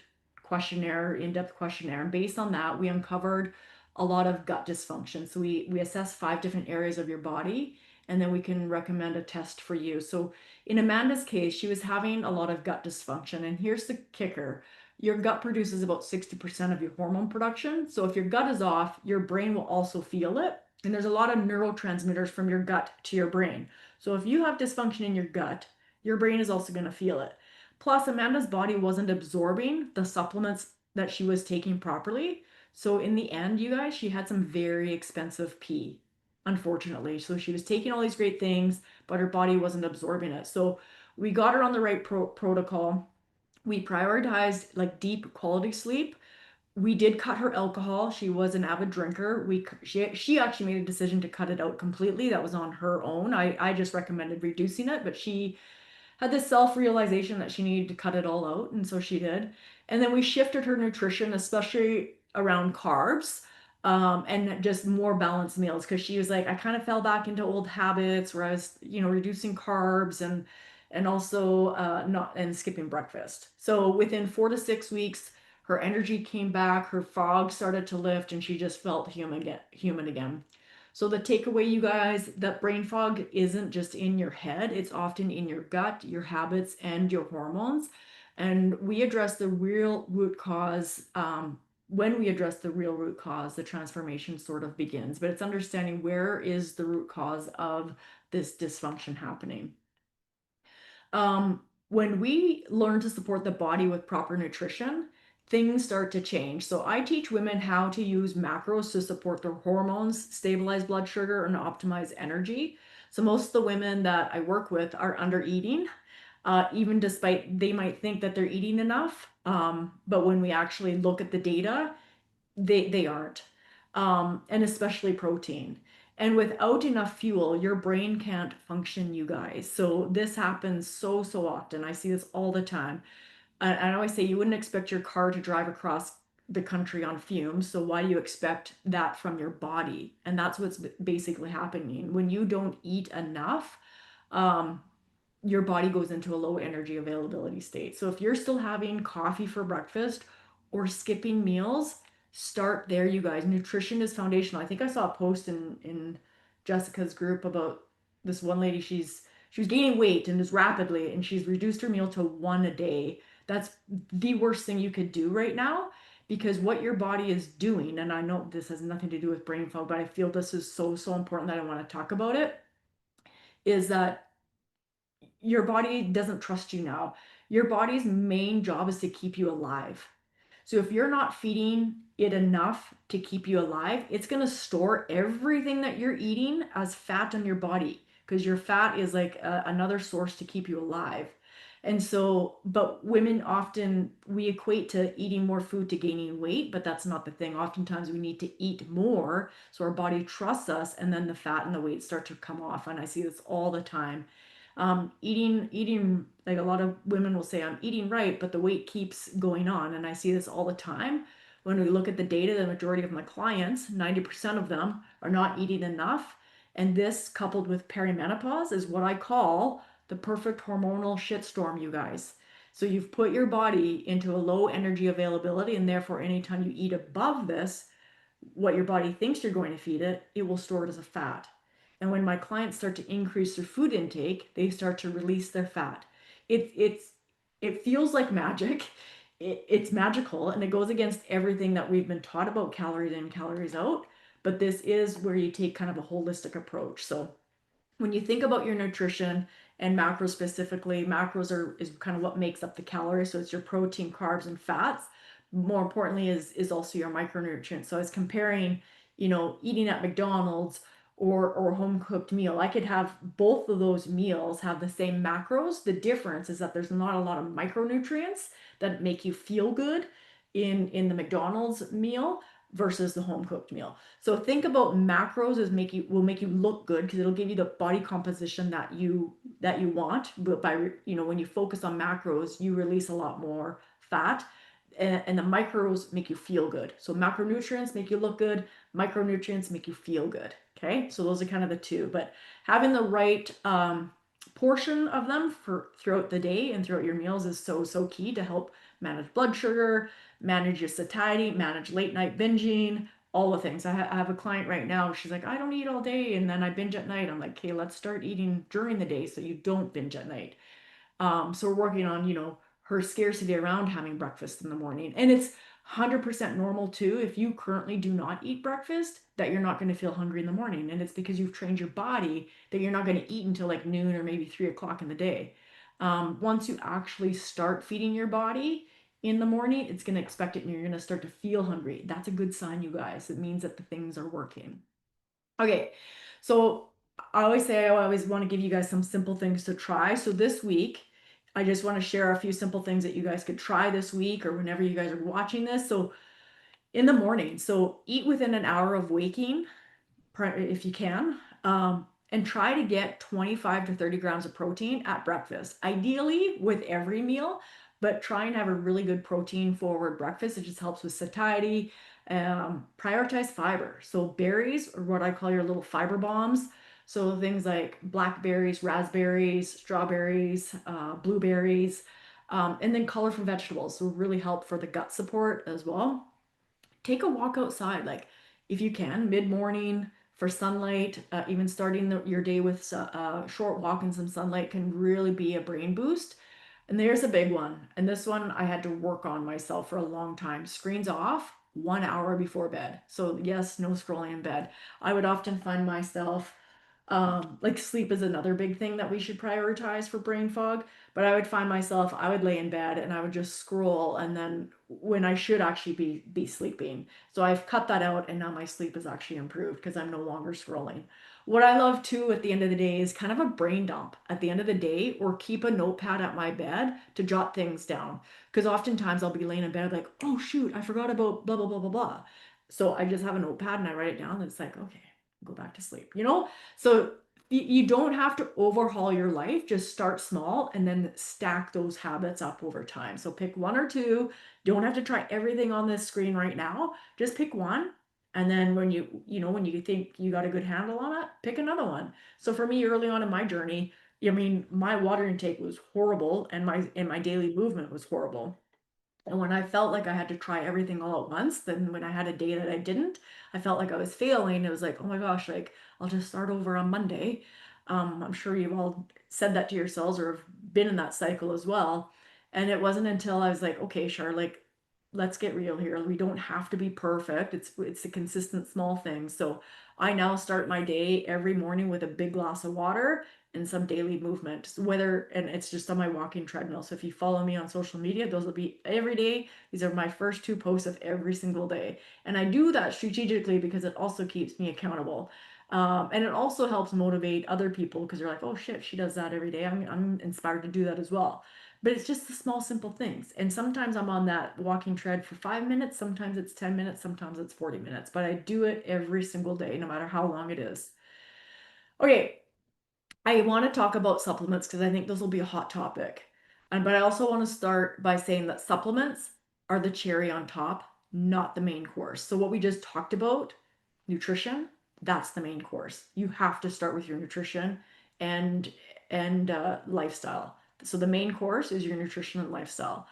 questionnaire, in-depth questionnaire. And based on that, we uncovered a lot of gut dysfunction. So we assess 5 different areas of your body, and then we can recommend a test for you. So in Amanda's case, she was having a lot of gut dysfunction. And here's the kicker. Your gut produces about 60% of your hormone production. So if your gut is off, your brain will also feel it. And there's a lot of neurotransmitters from your gut to your brain. So if you have dysfunction in your gut, your brain is also going to feel it. Plus, Amanda's body wasn't absorbing the supplements that she was taking properly. So in the end, you guys, she had some very expensive pee, unfortunately. So she was taking all these great things, but her body wasn't absorbing it. So we got her on the right protocol. We prioritized like deep quality sleep. We did cut her alcohol. She was an avid drinker. She actually made a decision to cut it out completely. That was on her own. I just recommended reducing it, but she had this self-realization that she needed to cut it all out, and so she did. And then we shifted her nutrition, especially around carbs, and just more balanced meals because she was like, I kind of fell back into old habits where I was, reducing carbs and also not and skipping breakfast. So within 4 to 6 weeks, her energy came back, her fog started to lift, and she just felt human again. So the takeaway, you guys, that brain fog isn't just in your head, it's often in your gut, your habits, and your hormones. And we address the real root cause. When we address the real root cause, the transformation sort of begins. But it's understanding where is the root cause of this dysfunction happening. When we learn to support the body with proper nutrition, things start to change. So I teach women how to use macros to support their hormones, stabilize blood sugar, and optimize energy. So most of the women that I work with are under eating, even despite they might think that they're eating enough. But when we actually look at the data, they aren't, and especially protein. And without enough fuel, your brain can't function, you guys. So this happens so often. I see this all the time. I always say you wouldn't expect your car to drive across the country on fumes. So why do you expect that from your body? And that's what's basically happening when you don't eat enough. Um, your body goes into a low energy availability state. So if you're still having coffee for breakfast or skipping meals, start there, you guys. Nutrition is foundational. I think I saw a post in Jessica's group about this one lady. She was gaining weight and is rapidly, and she's reduced her meal to one a day. That's the worst thing you could do right now because what your body is doing, and I know this has nothing to do with brain fog, but I feel this is so important that I want to talk about it, is that your body doesn't trust you now. Your body's main job is to keep you alive. So if you're not feeding it enough to keep you alive, it's going to store everything that you're eating as fat on your body because your fat is like another source to keep you alive. And so, but women often we equate to eating more food to gaining weight, but that's not the thing. Oftentimes we need to eat more so our body trusts us and then the fat and the weight start to come off. And I see this all the time. Eating, like a lot of women will say, I'm eating right, but the weight keeps going on. And I see this all the time. When we look at the data, the majority of my clients, 90% of them, are not eating enough. And this, coupled with perimenopause, is what I call the perfect hormonal shitstorm, you guys. So you've put your body into a low energy availability, and therefore, anytime you eat above this, what your body thinks you're going to feed it, it will store it as a fat. And when my clients start to increase their food intake, they start to release their fat. It's it feels like magic. It's magical and it goes against everything that we've been taught about calories in, calories out. But this is where you take kind of a holistic approach. So when you think about your nutrition and macros specifically, macros are is kind of what makes up the calories. So it's your protein, carbs, and fats. More importantly, is also your micronutrients. So I was comparing, eating at McDonald's or home cooked meal. I could have both of those meals have the same macros. The difference is that there's not a lot of micronutrients that make you feel good in the McDonald's meal versus the home cooked meal. So think about macros as will make you look good because it'll give you the body composition that you want. But by when you focus on macros, you release a lot more fat, and the micros make you feel good. So macronutrients make you look good, micronutrients make you feel good. Okay, so those are kind of the two. But having the right portion of them for throughout the day and throughout your meals is so key to help manage blood sugar, manage your satiety, manage late night binging, all the things. I have a client right now. She's like, I don't eat all day and then I binge at night. I'm like, okay, let's start eating during the day so you don't binge at night. So we're working on, her scarcity around having breakfast in the morning. And it's 100% normal too. If you currently do not eat breakfast, that you're not going to feel hungry in the morning. And it's because you've trained your body that you're not going to eat until like noon or maybe 3 o'clock in the day. Once you actually start feeding your body in the morning, it's going to expect it and you're going to start to feel hungry. That's a good sign, you guys. It means that the things are working. Okay, so I always want to give you guys some simple things to try. So this week, I just want to share a few simple things that you guys could try this week or whenever you guys are watching this. So in the morning, so eat within an hour of waking if you can, and try to get 25 to 30 grams of protein at breakfast, ideally with every meal, but try and have a really good protein forward breakfast. It just helps with satiety. Prioritize fiber. So berries are what I call your little fiber bombs. So things like blackberries, raspberries, strawberries, blueberries, and then colorful vegetables will really help for the gut support as well. Take a walk outside, like if you can, mid-morning for sunlight, even starting your day with a short walk and some sunlight can really be a brain boost. And there's a big one. And this one I had to work on myself for a long time. Screens off 1 hour before bed. So yes, no scrolling in bed. I would often find myself Like sleep is another big thing that we should prioritize for brain fog. But I would find myself, I would lay in bed and I would just scroll, and then when I should actually be sleeping. So I've cut that out, and now my sleep is actually improved because I'm no longer scrolling. What I love too at the end of the day is kind of a brain dump at the end of the day, or keep a notepad at my bed to jot things down. Because oftentimes I'll be laying in bed like, oh shoot, I forgot about blah blah blah blah blah. So I just have a notepad and I write it down, and it's like, okay, go back to sleep, you know? So you don't have to overhaul your life. Just start small and then stack those habits up over time. So pick one or two. Don't have to try everything on this screen right now. Just pick one. And then when when you think you got a good handle on it, pick another one. So for me, early on in my journey, I mean, my water intake was horrible and my daily movement was horrible. And when I felt like I had to try everything all at once, then when I had a day that I didn't, I felt like I was failing. It was like, oh my gosh, like I'll just start over on Monday. I'm sure you've all said that to yourselves or have been in that cycle as well. And it wasn't until I was like, okay, Shar, like let's get real here. We don't have to be perfect. It's a consistent small thing. So I now start my day every morning with a big glass of water and some daily movement, whether, and it's just on my walking treadmill. So if you follow me on social media, those will be every day. These are my first two posts of every single day. And I do that strategically because it also keeps me accountable. And it also helps motivate other people because they're like, oh shit, she does that every day. I'm inspired to do that as well. But it's just the small, simple things. And sometimes I'm on that walking tread for 5 minutes, sometimes it's 10 minutes, sometimes it's 40 minutes. But I do it every single day, no matter how long it is. Okay, I want to talk about supplements because I think this will be a hot topic. But I also want to start by saying that supplements are the cherry on top, not the main course. So what we just talked about, nutrition, that's the main course. You have to start with your nutrition and lifestyle. So the main course is your nutrition and lifestyle.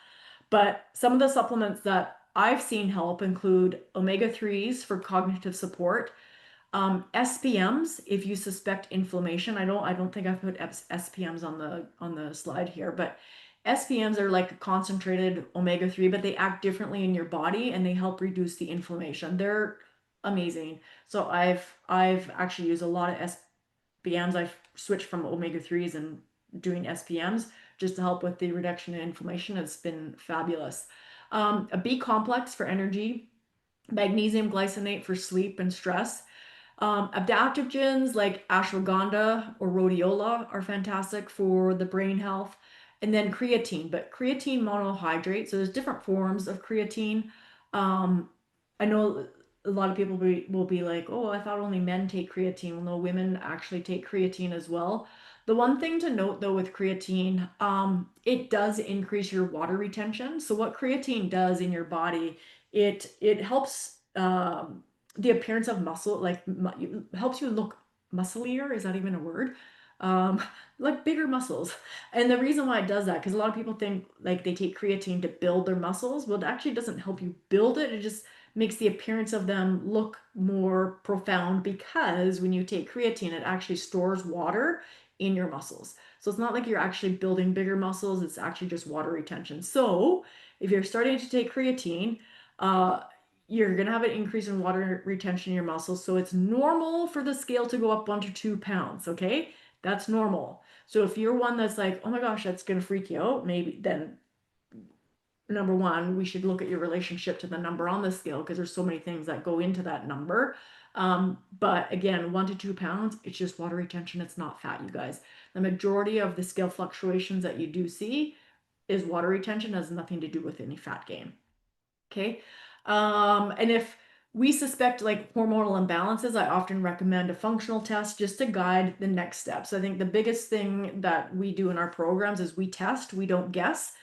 But some of the supplements that I've seen help include omega 3s for cognitive support, SPMs, if you suspect inflammation. I don't think I've put SPMs on the slide here, but SPMs are like a concentrated omega-3, but they act differently in your body and they help reduce the inflammation. They're amazing. So I've actually used a lot of SPMs. I've switched from omega-3s and doing SPMs just to help with the reduction in inflammation. It's been fabulous. A B complex for energy, magnesium glycinate for sleep and stress. Adaptogens like ashwagandha or rhodiola are fantastic for the brain health. And then creatine, but creatine monohydrate. So there's different forms of creatine. Um, I know a lot of people will be like, oh, I thought only men take creatine. Well, no, women actually take creatine as well. The one thing to note though with creatine, it does increase your water retention. So what creatine does in your body, it helps the appearance of muscle, like helps you look musclier. Is that even a word? Um, like bigger muscles. And the reason why it does that, because a lot of people think like they take creatine to build their muscles. Well, it actually doesn't help you build it. It just makes the appearance of them look more profound because when you take creatine, it actually stores water in your muscles. So it's not like you're actually building bigger muscles, it's actually just water retention. So if you're starting to take creatine, uh, you're going to have an increase in water retention in your muscles. So it's normal for the scale to go up 1 to 2 pounds. Okay. That's normal. So if you're one that's like, oh my gosh, that's going to freak you out, maybe then number one, we should look at your relationship to the number on the scale because there's so many things that go into that number. But again, 1 to 2 pounds, it's just water retention. It's not fat, you guys. The majority of the scale fluctuations that you do see is water retention, has nothing to do with any fat gain. Okay. And if we suspect like hormonal imbalances, I often recommend a functional test just to guide the next steps. I think the biggest thing that we do in our programs is we test, we don't guess.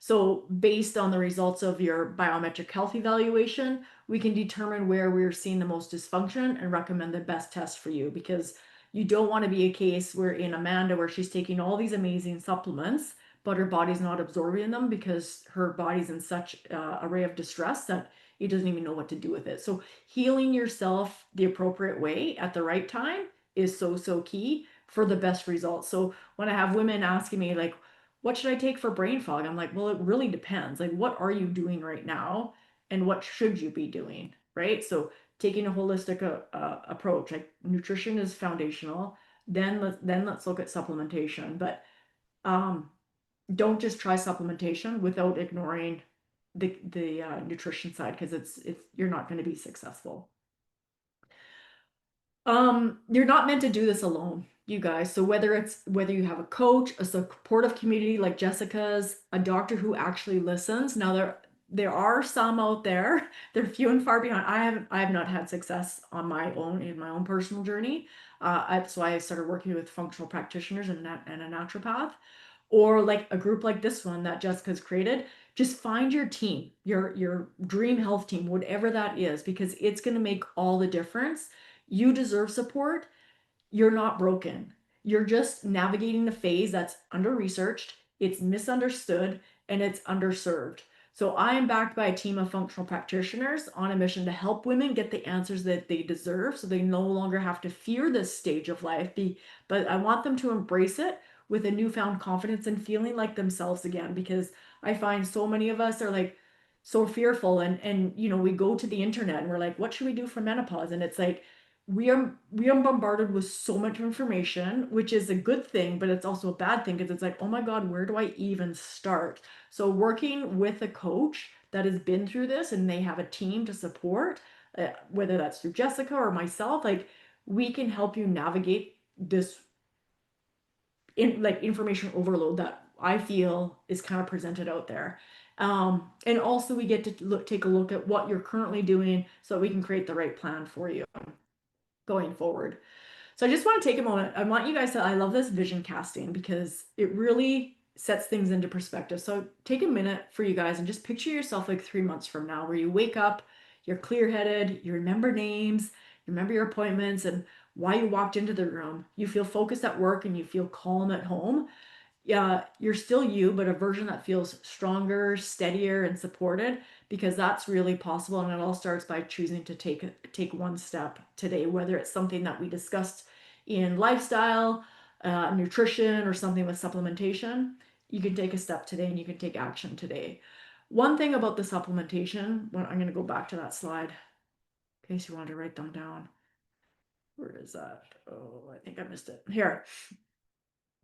So based on the results of your biometric health evaluation, we can determine where we're seeing the most dysfunction and recommend the best test for you, because you don't want to be a case where in Amanda where she's taking all these amazing supplements but her body's not absorbing them because her body's in such array of distress that it doesn't even know what to do with it. So healing yourself the appropriate way at the right time is so, so key for the best results. So when I have women asking me like, what should I take for brain fog? I'm like, well, it really depends. Like, what are you doing right now? And what should you be doing? Right. So taking a holistic approach, like nutrition is foundational. then let's look at supplementation. But um, don't just try supplementation without ignoring the nutrition side, because it's you're not going to be successful. You're not meant to do this alone, you guys. So whether you have a coach, a supportive community like Jessica's, a doctor who actually listens. Now there are some out there. They're few and far behind. I have not had success on my own in my own personal journey. That's why I started working with functional practitioners and a naturopath, or like a group like this one that Jessica's created. Just find your team, your dream health team, whatever that is, because it's going to make all the difference. You deserve support. You're not broken. You're just navigating the phase that's under researched, it's misunderstood, and it's underserved. So I am backed by a team of functional practitioners on a mission to help women get the answers that they deserve so they no longer have to fear this stage of life. But I want them to embrace it with a newfound confidence and feeling like themselves again, because I find so many of us are like so fearful, and we go to the internet and we're like, what should we do for menopause? And it's like we are bombarded with so much information, which is a good thing, but it's also a bad thing, because it's like, oh my God, where do I even start? So working with a coach that has been through this and they have a team to support, whether that's through Jessica or myself, like we can help you navigate this information overload that I feel is kind of presented out there. And also we get to take a look at what you're currently doing so that we can create the right plan for you going forward. So I just want to take a moment. I want you guys to, I love this vision casting because it really sets things into perspective. So take a minute for you guys and just picture yourself like 3 months from now, where you wake up, you're clear headed, you remember names, you remember your appointments and why you walked into the room. You feel focused at work and you feel calm at home. Yeah, you're still you, but a version that feels stronger, steadier, and supported, because that's really possible. And it all starts by choosing to take one step today, whether it's something that we discussed in lifestyle, nutrition, or something with supplementation. You can take a step today and you can take action today. One thing about the supplementation, when I'm going to go back to that slide in case you wanted to write them down. Where is that? Oh, I think I missed it. Here.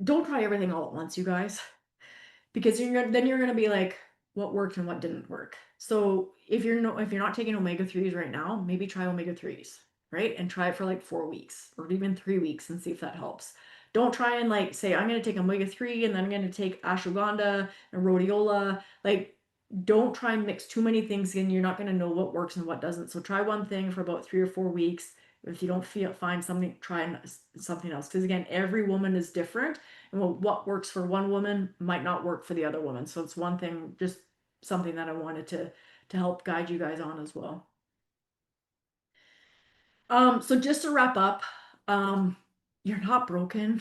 Don't try everything all at once, you guys, because then you're gonna be like, what worked and what didn't work. So if you're not taking omega-3s right now, maybe try omega-3s, right? And try it for like 4 weeks or even 3 weeks and see if that helps. Don't try and like say, I'm gonna take omega-3 and then I'm gonna take ashwagandha and rhodiola. Like, don't try and mix too many things in. You're not gonna know what works and what doesn't. So try one thing for about 3 or 4 weeks. If you don't find something, try something else. Because again, every woman is different, and what works for one woman might not work for the other woman. So it's one thing, just something that I wanted to help guide you guys on as well. So just to wrap up, um, you're not broken,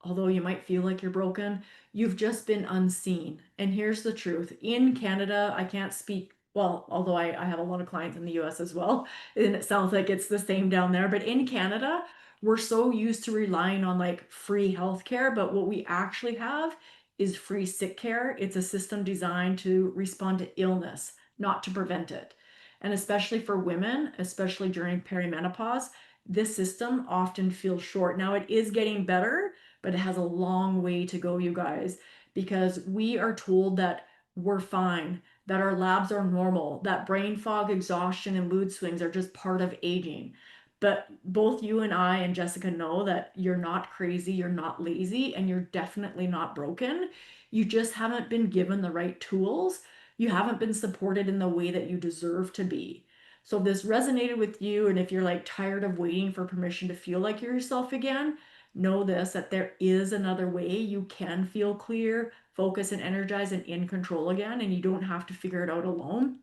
although you might feel like you're broken. You've just been unseen. And here's the truth. In Canada, I can't speak, well, although I have a lot of clients in the US as well, and it sounds like it's the same down there. But in Canada, we're so used to relying on like free healthcare, but what we actually have is free sick care. It's a system designed to respond to illness, not to prevent it. And especially for women, especially during perimenopause, this system often feels short. Now it is getting better, but it has a long way to go, you guys, because we are told that we're fine, that our labs are normal, that brain fog, exhaustion, and mood swings are just part of aging. But both you and I and Jessica know that you're not crazy, you're not lazy, and you're definitely not broken. You just haven't been given the right tools. You haven't been supported in the way that you deserve to be. So if this resonated with you, and if you're like tired of waiting for permission to feel like you're yourself again, know this, that there is another way. You can feel clear, focus, and energized and in control again, and you don't have to figure it out alone.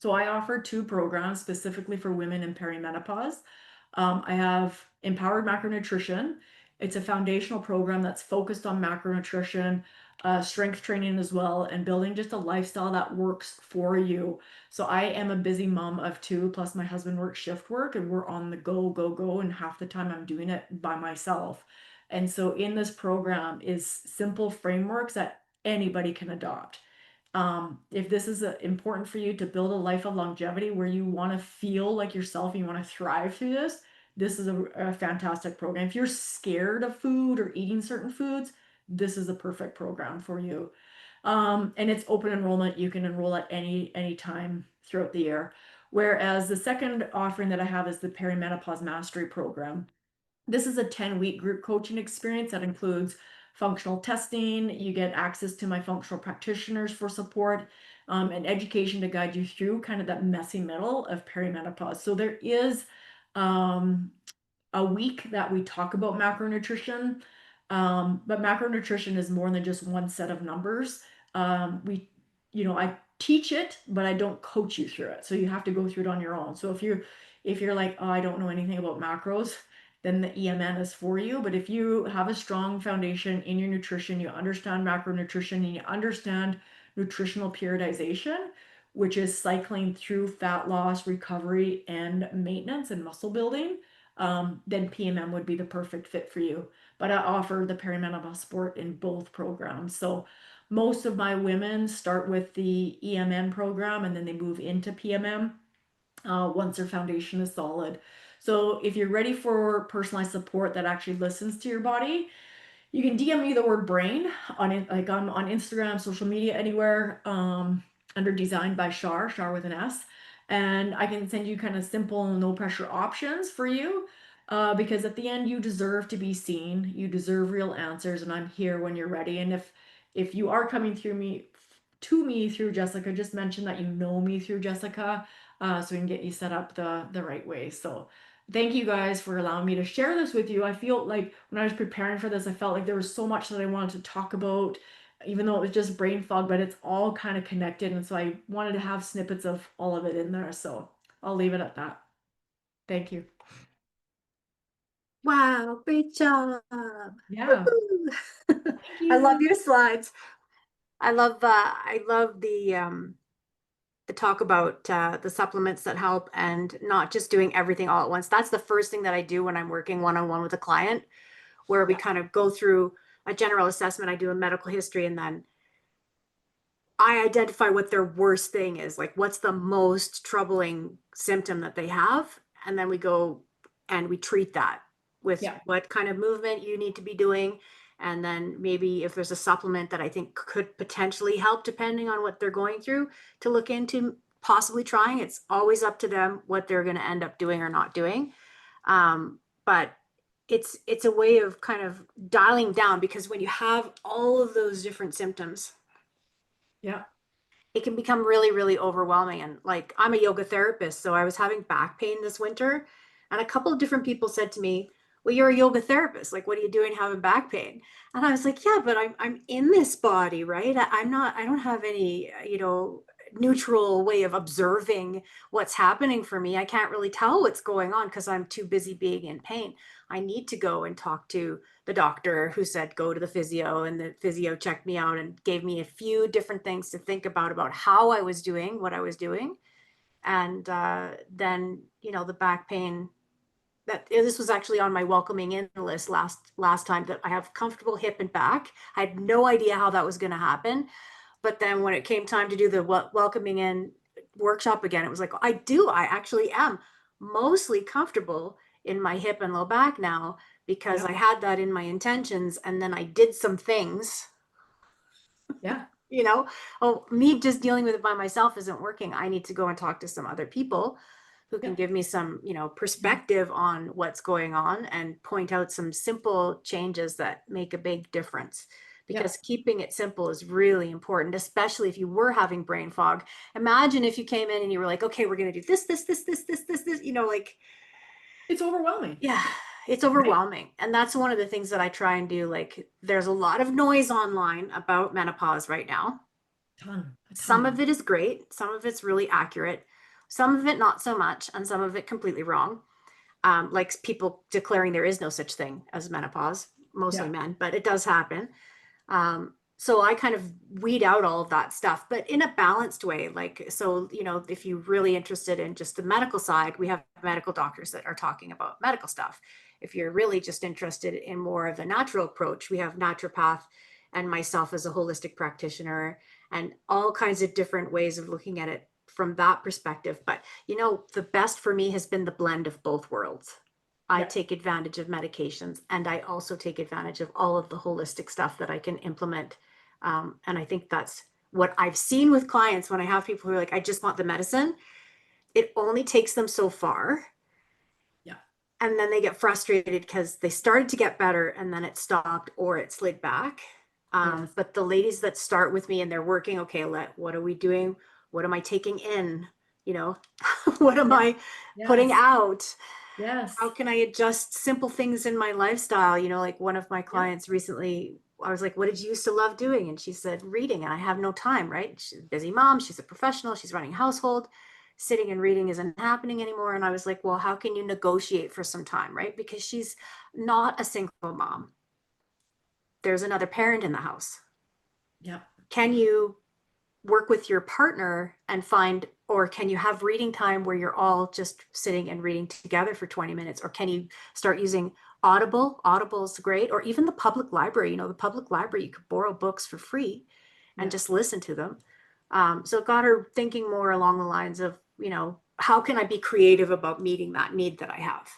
So I offer two programs specifically for women in perimenopause. I have Empowered Macronutrition. It's a foundational program that's focused on macronutrition, strength training as well, and building just a lifestyle that works for you. So I am a busy mom of two, plus my husband works shift work, and we're on the go, go, go, and half the time I'm doing it by myself. And so in this program is simple frameworks that anybody can adopt. If this is important for you to build a life of longevity where you want to feel like yourself and you want to thrive through this, this is a fantastic program. If you're scared of food or eating certain foods, this is a perfect program for you. And it's open enrollment. You can enroll at any time throughout the year. Whereas the second offering that I have is the perimenopause mastery program. This is a 10-week group coaching experience that includes functional testing. You get access to my functional practitioners for support, and education to guide you through kind of that messy middle of perimenopause. So there is um, a week that we talk about macronutrition. But macronutrition is more than just one set of numbers. I teach it, but I don't coach you through it. So you have to go through it on your own. So if you're like, oh, I don't know anything about macros, then the EMN is for you. But if you have a strong foundation in your nutrition, you understand macronutrition and you understand nutritional periodization, which is cycling through fat loss, recovery, and maintenance and muscle building, then PMM would be the perfect fit for you. But I offer the perimenopause support in both programs. So most of my women start with the EMN program and then they move into PMM once their foundation is solid. So if you're ready for personalized support that actually listens to your body, you can DM me the word brain on it, like I'm on Instagram, social media, anywhere, under Designed by Shar, Shar with an S. And I can send you kind of simple, no pressure options for you. Because at the end, you deserve to be seen. You deserve real answers, and I'm here when you're ready. And if you are coming through me to me through Jessica, just mention that you know me through Jessica, so we can get you set up the right way. So thank you guys for allowing me to share this with you. I feel like when I was preparing for this, I felt like there was so much that I wanted to talk about, even though it was just brain fog, but it's all kind of connected. And so I wanted to have snippets of all of it in there. So I'll leave it at that. Thank you. Wow, great job. Yeah. Woohoo. Thank I love you. your slides. I love the talk about the supplements that help and not just doing everything all at once. That's the first thing that I do when I'm working one-on-one with a client, where we Yeah. kind of go through a general assessment. I do a medical history and then I identify what their worst thing is, like what's the most troubling symptom that they have. And then we go and we treat that with Yeah. what kind of movement you need to be doing. And then maybe if there's a supplement that I think could potentially help, depending on what they're going through, to look into possibly trying. It's always up to them what they're going to end up doing or not doing. But it's a way of kind of dialing down, because when you have all of those different symptoms, Yeah. it can become really, really overwhelming. And like, I'm a yoga therapist, so I was having back pain this winter, and a couple of different people said to me, "Well, you're a yoga therapist. Like, what are you doing having back pain?" And I was like, "Yeah, but I'm in this body, right? I'm not. I don't have any, neutral way of observing what's happening for me. I can't really tell what's going on because I'm too busy being in pain. I need to go and talk to the doctor, who said go to the physio, and the physio checked me out and gave me a few different things to think about how I was doing what I was doing. And then the back pain, that this was actually on my welcoming in list last time, that I have comfortable hip and back. I had no idea how that was going to happen, but then when it came time to do the welcoming in workshop again, it was like, I actually am mostly comfortable in my hip and low back now, because Yeah. I had that in my intentions and then I did some things, Yeah. you know. Oh, me just dealing with it by myself isn't working. I need to go and talk to some other people who can Yeah. give me some, perspective on what's going on and point out some simple changes that make a big difference. Yeah. Because keeping it simple is really important, especially if you were having brain fog. Imagine if you came in and you were like, okay, we're going to do this, like, It's overwhelming, yeah, it's right? overwhelming. And that's one of the things that I try and do. Like, there's a lot of noise online about menopause right now. A Some ton. of it is great, some of it's really accurate, some of it not so much, and some of it completely wrong. Like people declaring there is no such thing as menopause, mostly Yeah. men, but it does happen. So I kind of weed out all of that stuff, but in a balanced way. Like, so, if you're really interested in just the medical side, we have medical doctors that are talking about medical stuff. If you're really just interested in more of a natural approach, we have naturopath and myself as a holistic practitioner, and all kinds of different ways of looking at it from that perspective. But, the best for me has been the blend of both worlds. I Yeah. take advantage of medications, and I also take advantage of all of the holistic stuff that I can implement. And I think that's what I've seen with clients when I have people who are like, I just want the medicine. It only takes them so far. Yeah. And then they get frustrated because they started to get better and then it stopped or it slid back. Yes. But the ladies that start with me and they're working, okay, what are we doing? What am I taking in? You know, what am Yep. I putting Yes. out? How Yes. can I adjust simple things in my lifestyle? Like one of my Yep. clients recently, I was like, what did you used to love doing? And she said, reading. And I have no time, right? She's a busy mom. She's a professional. She's running a household. Sitting and reading isn't happening anymore. And I was like, well, how can you negotiate for some time, right? Because she's not a single mom. There's another parent in the house. Yep. Can you work with your partner and find, or can you have reading time where you're all just sitting and reading together for 20 minutes? Or can you start using Audible? Audible is great. Or even the public library. The public library, you could borrow books for free and Yeah. just listen to them. So it got her thinking more along the lines of, how can I be creative about meeting that need that I have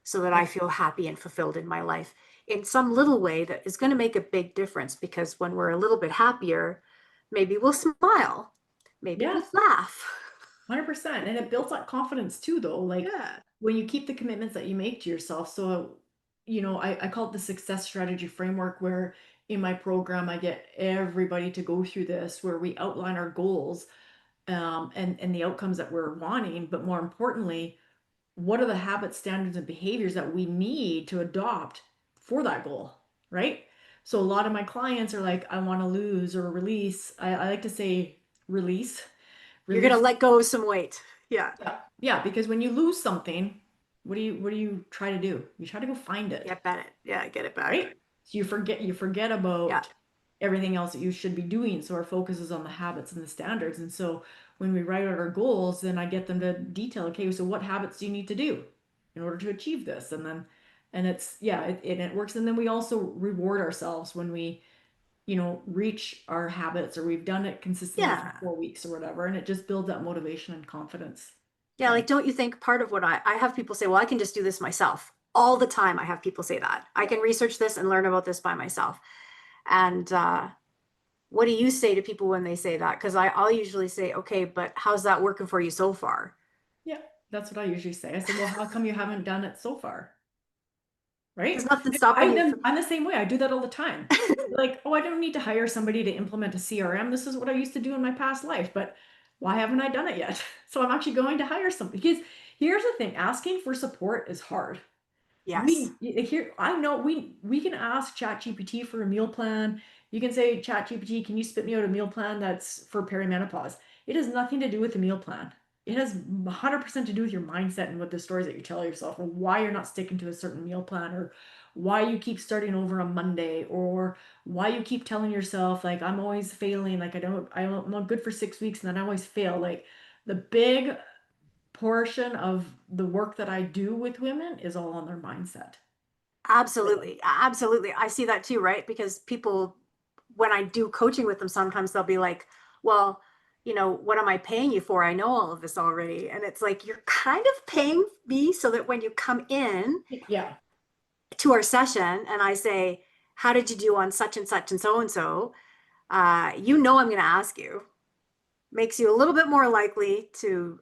so that I Yeah. feel happy and fulfilled in my life in some little way that is going to make a big difference, because when we're a little bit happier, maybe we'll smile, maybe Yeah. we'll laugh. 100%. And it builds that confidence too, though. Like Yeah. when you keep the commitments that you make to yourself. So, I call it the success strategy framework, where in my program, I get everybody to go through this, where we outline our goals, and the outcomes that we're wanting. But more importantly, what are the habits, standards, and behaviors that we need to adopt for that goal, right? So a lot of my clients are like, I want to lose or release. I like to say release, You're going to release. let go of some weight. Yeah. Yeah, yeah, because when you lose something, what do you try to do? You try to go find it, Get back. Yeah. Get it back. right? So you forget Yeah. about everything else that you should be doing. So our focus is on the habits and the standards. And so when we write out our goals, then I get them to detail, okay, so what habits do you need to do in order to achieve this? And it's, yeah, it works. And then we also reward ourselves when we, reach our habits, or we've done it consistently for Yeah. 4 weeks or whatever. And it just builds that motivation and confidence. Yeah. So Like, don't you think part of what I have people say, well, I can just do this myself all the time. I have people say that I can research this and learn about this by myself. And, what do you say to people when they say that? Because I'll usually say, okay, but how's that working for you so far? yeah, that's what I usually say. I said, well, how come you haven't done it so far? There's Right? nothing stopping you from. I'm the same way. I do that all the time. Like, oh, I don't need to hire somebody to implement a CRM. This is what I used to do in my past life, but why haven't I done it yet? So I'm actually going to hire somebody. Because here's the thing, asking for support is hard. Yes. Here, I know we can ask ChatGPT for a meal plan. You can say, ChatGPT, can you spit me out a meal plan that's for perimenopause? It has nothing to do with the meal plan. It has 100% to do with your mindset and what the stories that you tell yourself, or why you're not sticking to a certain meal plan, or why you keep starting over on Monday, or why you keep telling yourself, like, I'm always failing, like I'm good for 6 weeks and then I always fail. Like the big portion of the work that I do with women is all on their mindset. Really? Absolutely. Absolutely. I see that too, right? Because people, when I do coaching with them, sometimes they'll be like, well, what am I paying you for? I know all of this already. And it's like, you're kind of paying me so that when you come in Yeah. to our session and I say, how did you do on such and such and so and so? I'm going to ask you. Makes you a little bit more likely to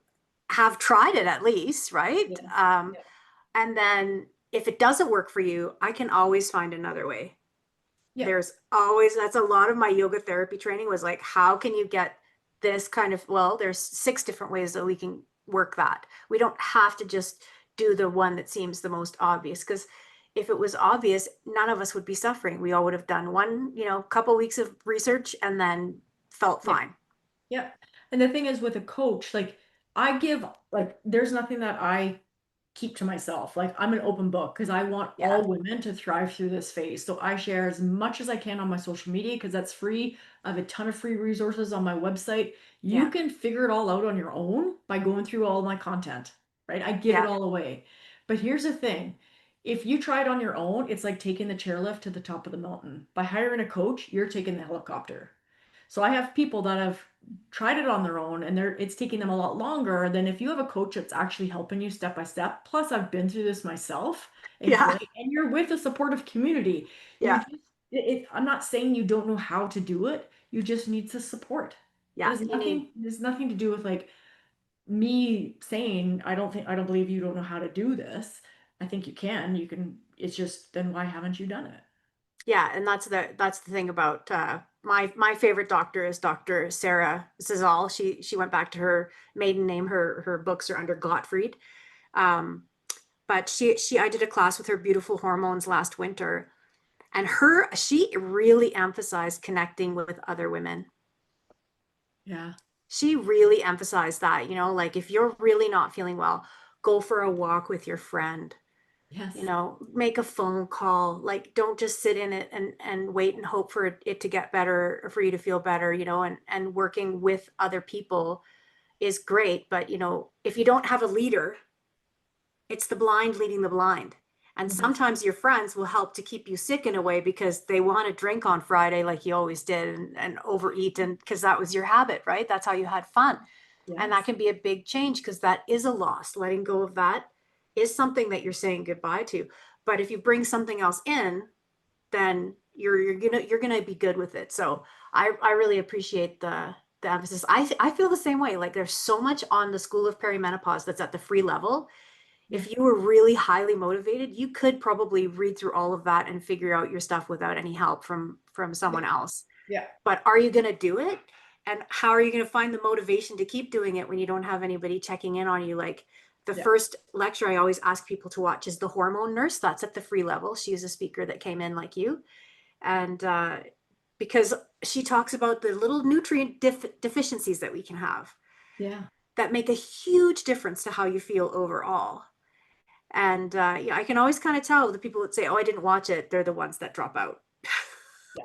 have tried it at least, right? Yes. Yeah. And then if it doesn't work for you, I can always find another way. Yeah. That's a lot of my yoga therapy training was like, how can you get this kind of, well, there's 6 different ways that we can work that. We don't have to just do the one that seems the most obvious, because if it was obvious, none of us would be suffering. We all would have done one, couple weeks of research and then felt Yeah. fine. Yeah. And the thing is with a coach, like I give, like, there's nothing that I keep to myself. Like I'm an open book because I want Yeah. all women to thrive through this phase. So I share as much as I can on my social media because that's free. I have a ton of free resources on my website. You Yeah. can figure it all out on your own by going through all my content, right? I give it Yeah. all away. But here's the thing. If you try it on your own, it's like taking the chairlift to the top of the mountain. By hiring a coach, you're taking the helicopter. So I have people that have tried it on their own and it's taking them a lot longer than if you have a coach that's actually helping you step by step. Plus, I've been through this myself and Yeah. healing, and you're with a supportive community. You Yeah. just, I'm not saying you don't know how to do it. You just need to support. Yeah. You need, It has nothing to do with like me saying, I don't believe you don't know how to do this. I think you can, it's just, then why haven't you done it? yeah. And that's the thing about, my favorite doctor is Dr. Sarah Zazal. She went back to her maiden name. Her books are under Gottfried. Um, but I did a class with her, Beautiful Hormones, last winter, and she really emphasized connecting with other women. Yeah. She really emphasized that, like if you're really not feeling well, go for a walk with your friend, Yes. make a phone call. Like, don't just sit in it and wait and hope for it to get better or for you to feel better, and working with other people is great. But, if you don't have a leader, it's the blind leading the blind. And Mhm. sometimes your friends will help to keep you sick in a way because they want to drink on Friday like you always did, and overeat, and because that was your habit, right? That's how you had fun. And that Yes. can be a big change because that is a loss. Letting go of that is something that you're saying goodbye to. But if you bring something else in, then you're gonna be good with it. So I really appreciate the emphasis. I feel the same way. Like, there's so much on the School of Perimenopause that's at the free level. Yeah. If you were really highly motivated, you could probably read through all of that and figure out your stuff without any help from Yeah. someone else. Yeah. But are you going to do it? And how are you going to find the motivation to keep doing it when you don't have anybody checking in on you? Like, the Yeah. first lecture I always ask people to watch is The Hormone Nurse. That's at the free level. She's a speaker that came in like you. And because she talks about the little nutrient deficiencies that we can have Yeah. that make a huge difference to how you feel overall. And yeah, I can always kind of tell the people that say, "Oh, I didn't watch it." They're the ones that drop out Yeah.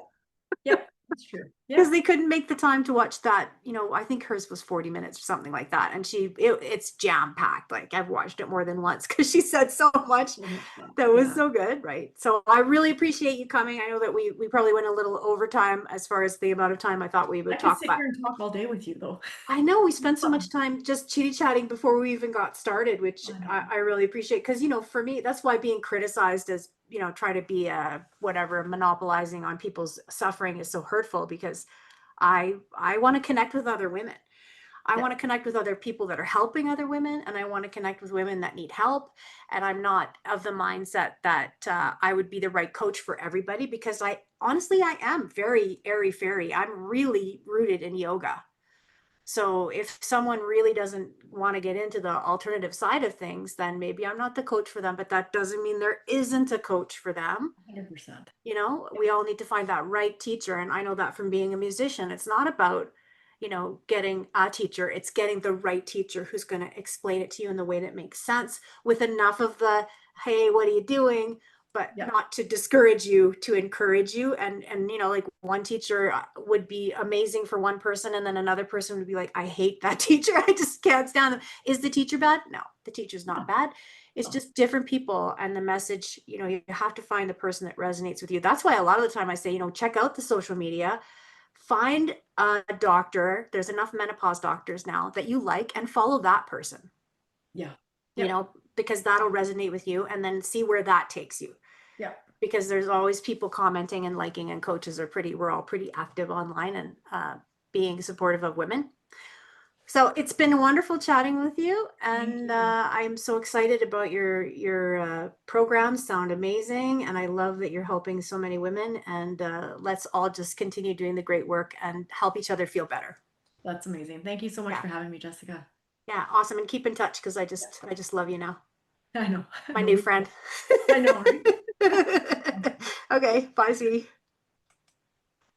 Yep. That's true. because Yep. they couldn't make the time to watch that. I think hers was 40 minutes or something like that, and it's jam packed. Like, I've watched it more than once because she said so much So much stuff. that was Yeah. so good, right? So I really appreciate you coming. I know that we probably went a little overtime as far as the amount of time I thought we I would could talk, sit but here and talk all day with you though. I know we It's spent so much fun. time just chitty chatting before we even got started, which I I, know. I really appreciate. Because, for me, that's why being criticized as, try to be whatever, monopolizing on people's suffering is so hurtful, because I want to connect with other women. I Yeah. want to connect with other people that are helping other women, and I want to connect with women that need help. And I'm not of the mindset that I would be the right coach for everybody, because I am very airy fairy. I'm really rooted in yoga. So if someone really doesn't want to get into the alternative side of things, then maybe I'm not the coach for them, but that doesn't mean there isn't a coach for them. 100%. We all need to find that right teacher. And I know that from being a musician. It's not about, getting a teacher, it's getting the right teacher who's going to explain it to you in the way that makes sense, with enough of the, hey, what are you doing? But Yeah. not to discourage you, to encourage you. And like, one teacher would be amazing for one person, and then another person would be like, I hate that teacher. I just can't stand them. Is the teacher bad? No, the teacher's not No. bad. It's No. just different people, and the message, you have to find the person that resonates with you. That's why a lot of the time I say, check out the social media, find a doctor. There's enough menopause doctors now that you like, and follow that person, Yeah. you Yep. know, because that'll resonate with you, and then see where that takes you. Yep. Because there's always people commenting and liking, and coaches we're all pretty active online, and being supportive of women. So it's been wonderful chatting with you, Thank and you. I'm so excited about your programs. Sound amazing, and I love that you're helping so many women. And let's all just continue doing the great work and help each other feel better. That's amazing. Thank you so much Yeah, for having me, Jessica. yeah, awesome. And keep in touch, because I Yeah. just I just love you now, I know. I my know new we friend. will. I know, right? Okay, bye, sweetie.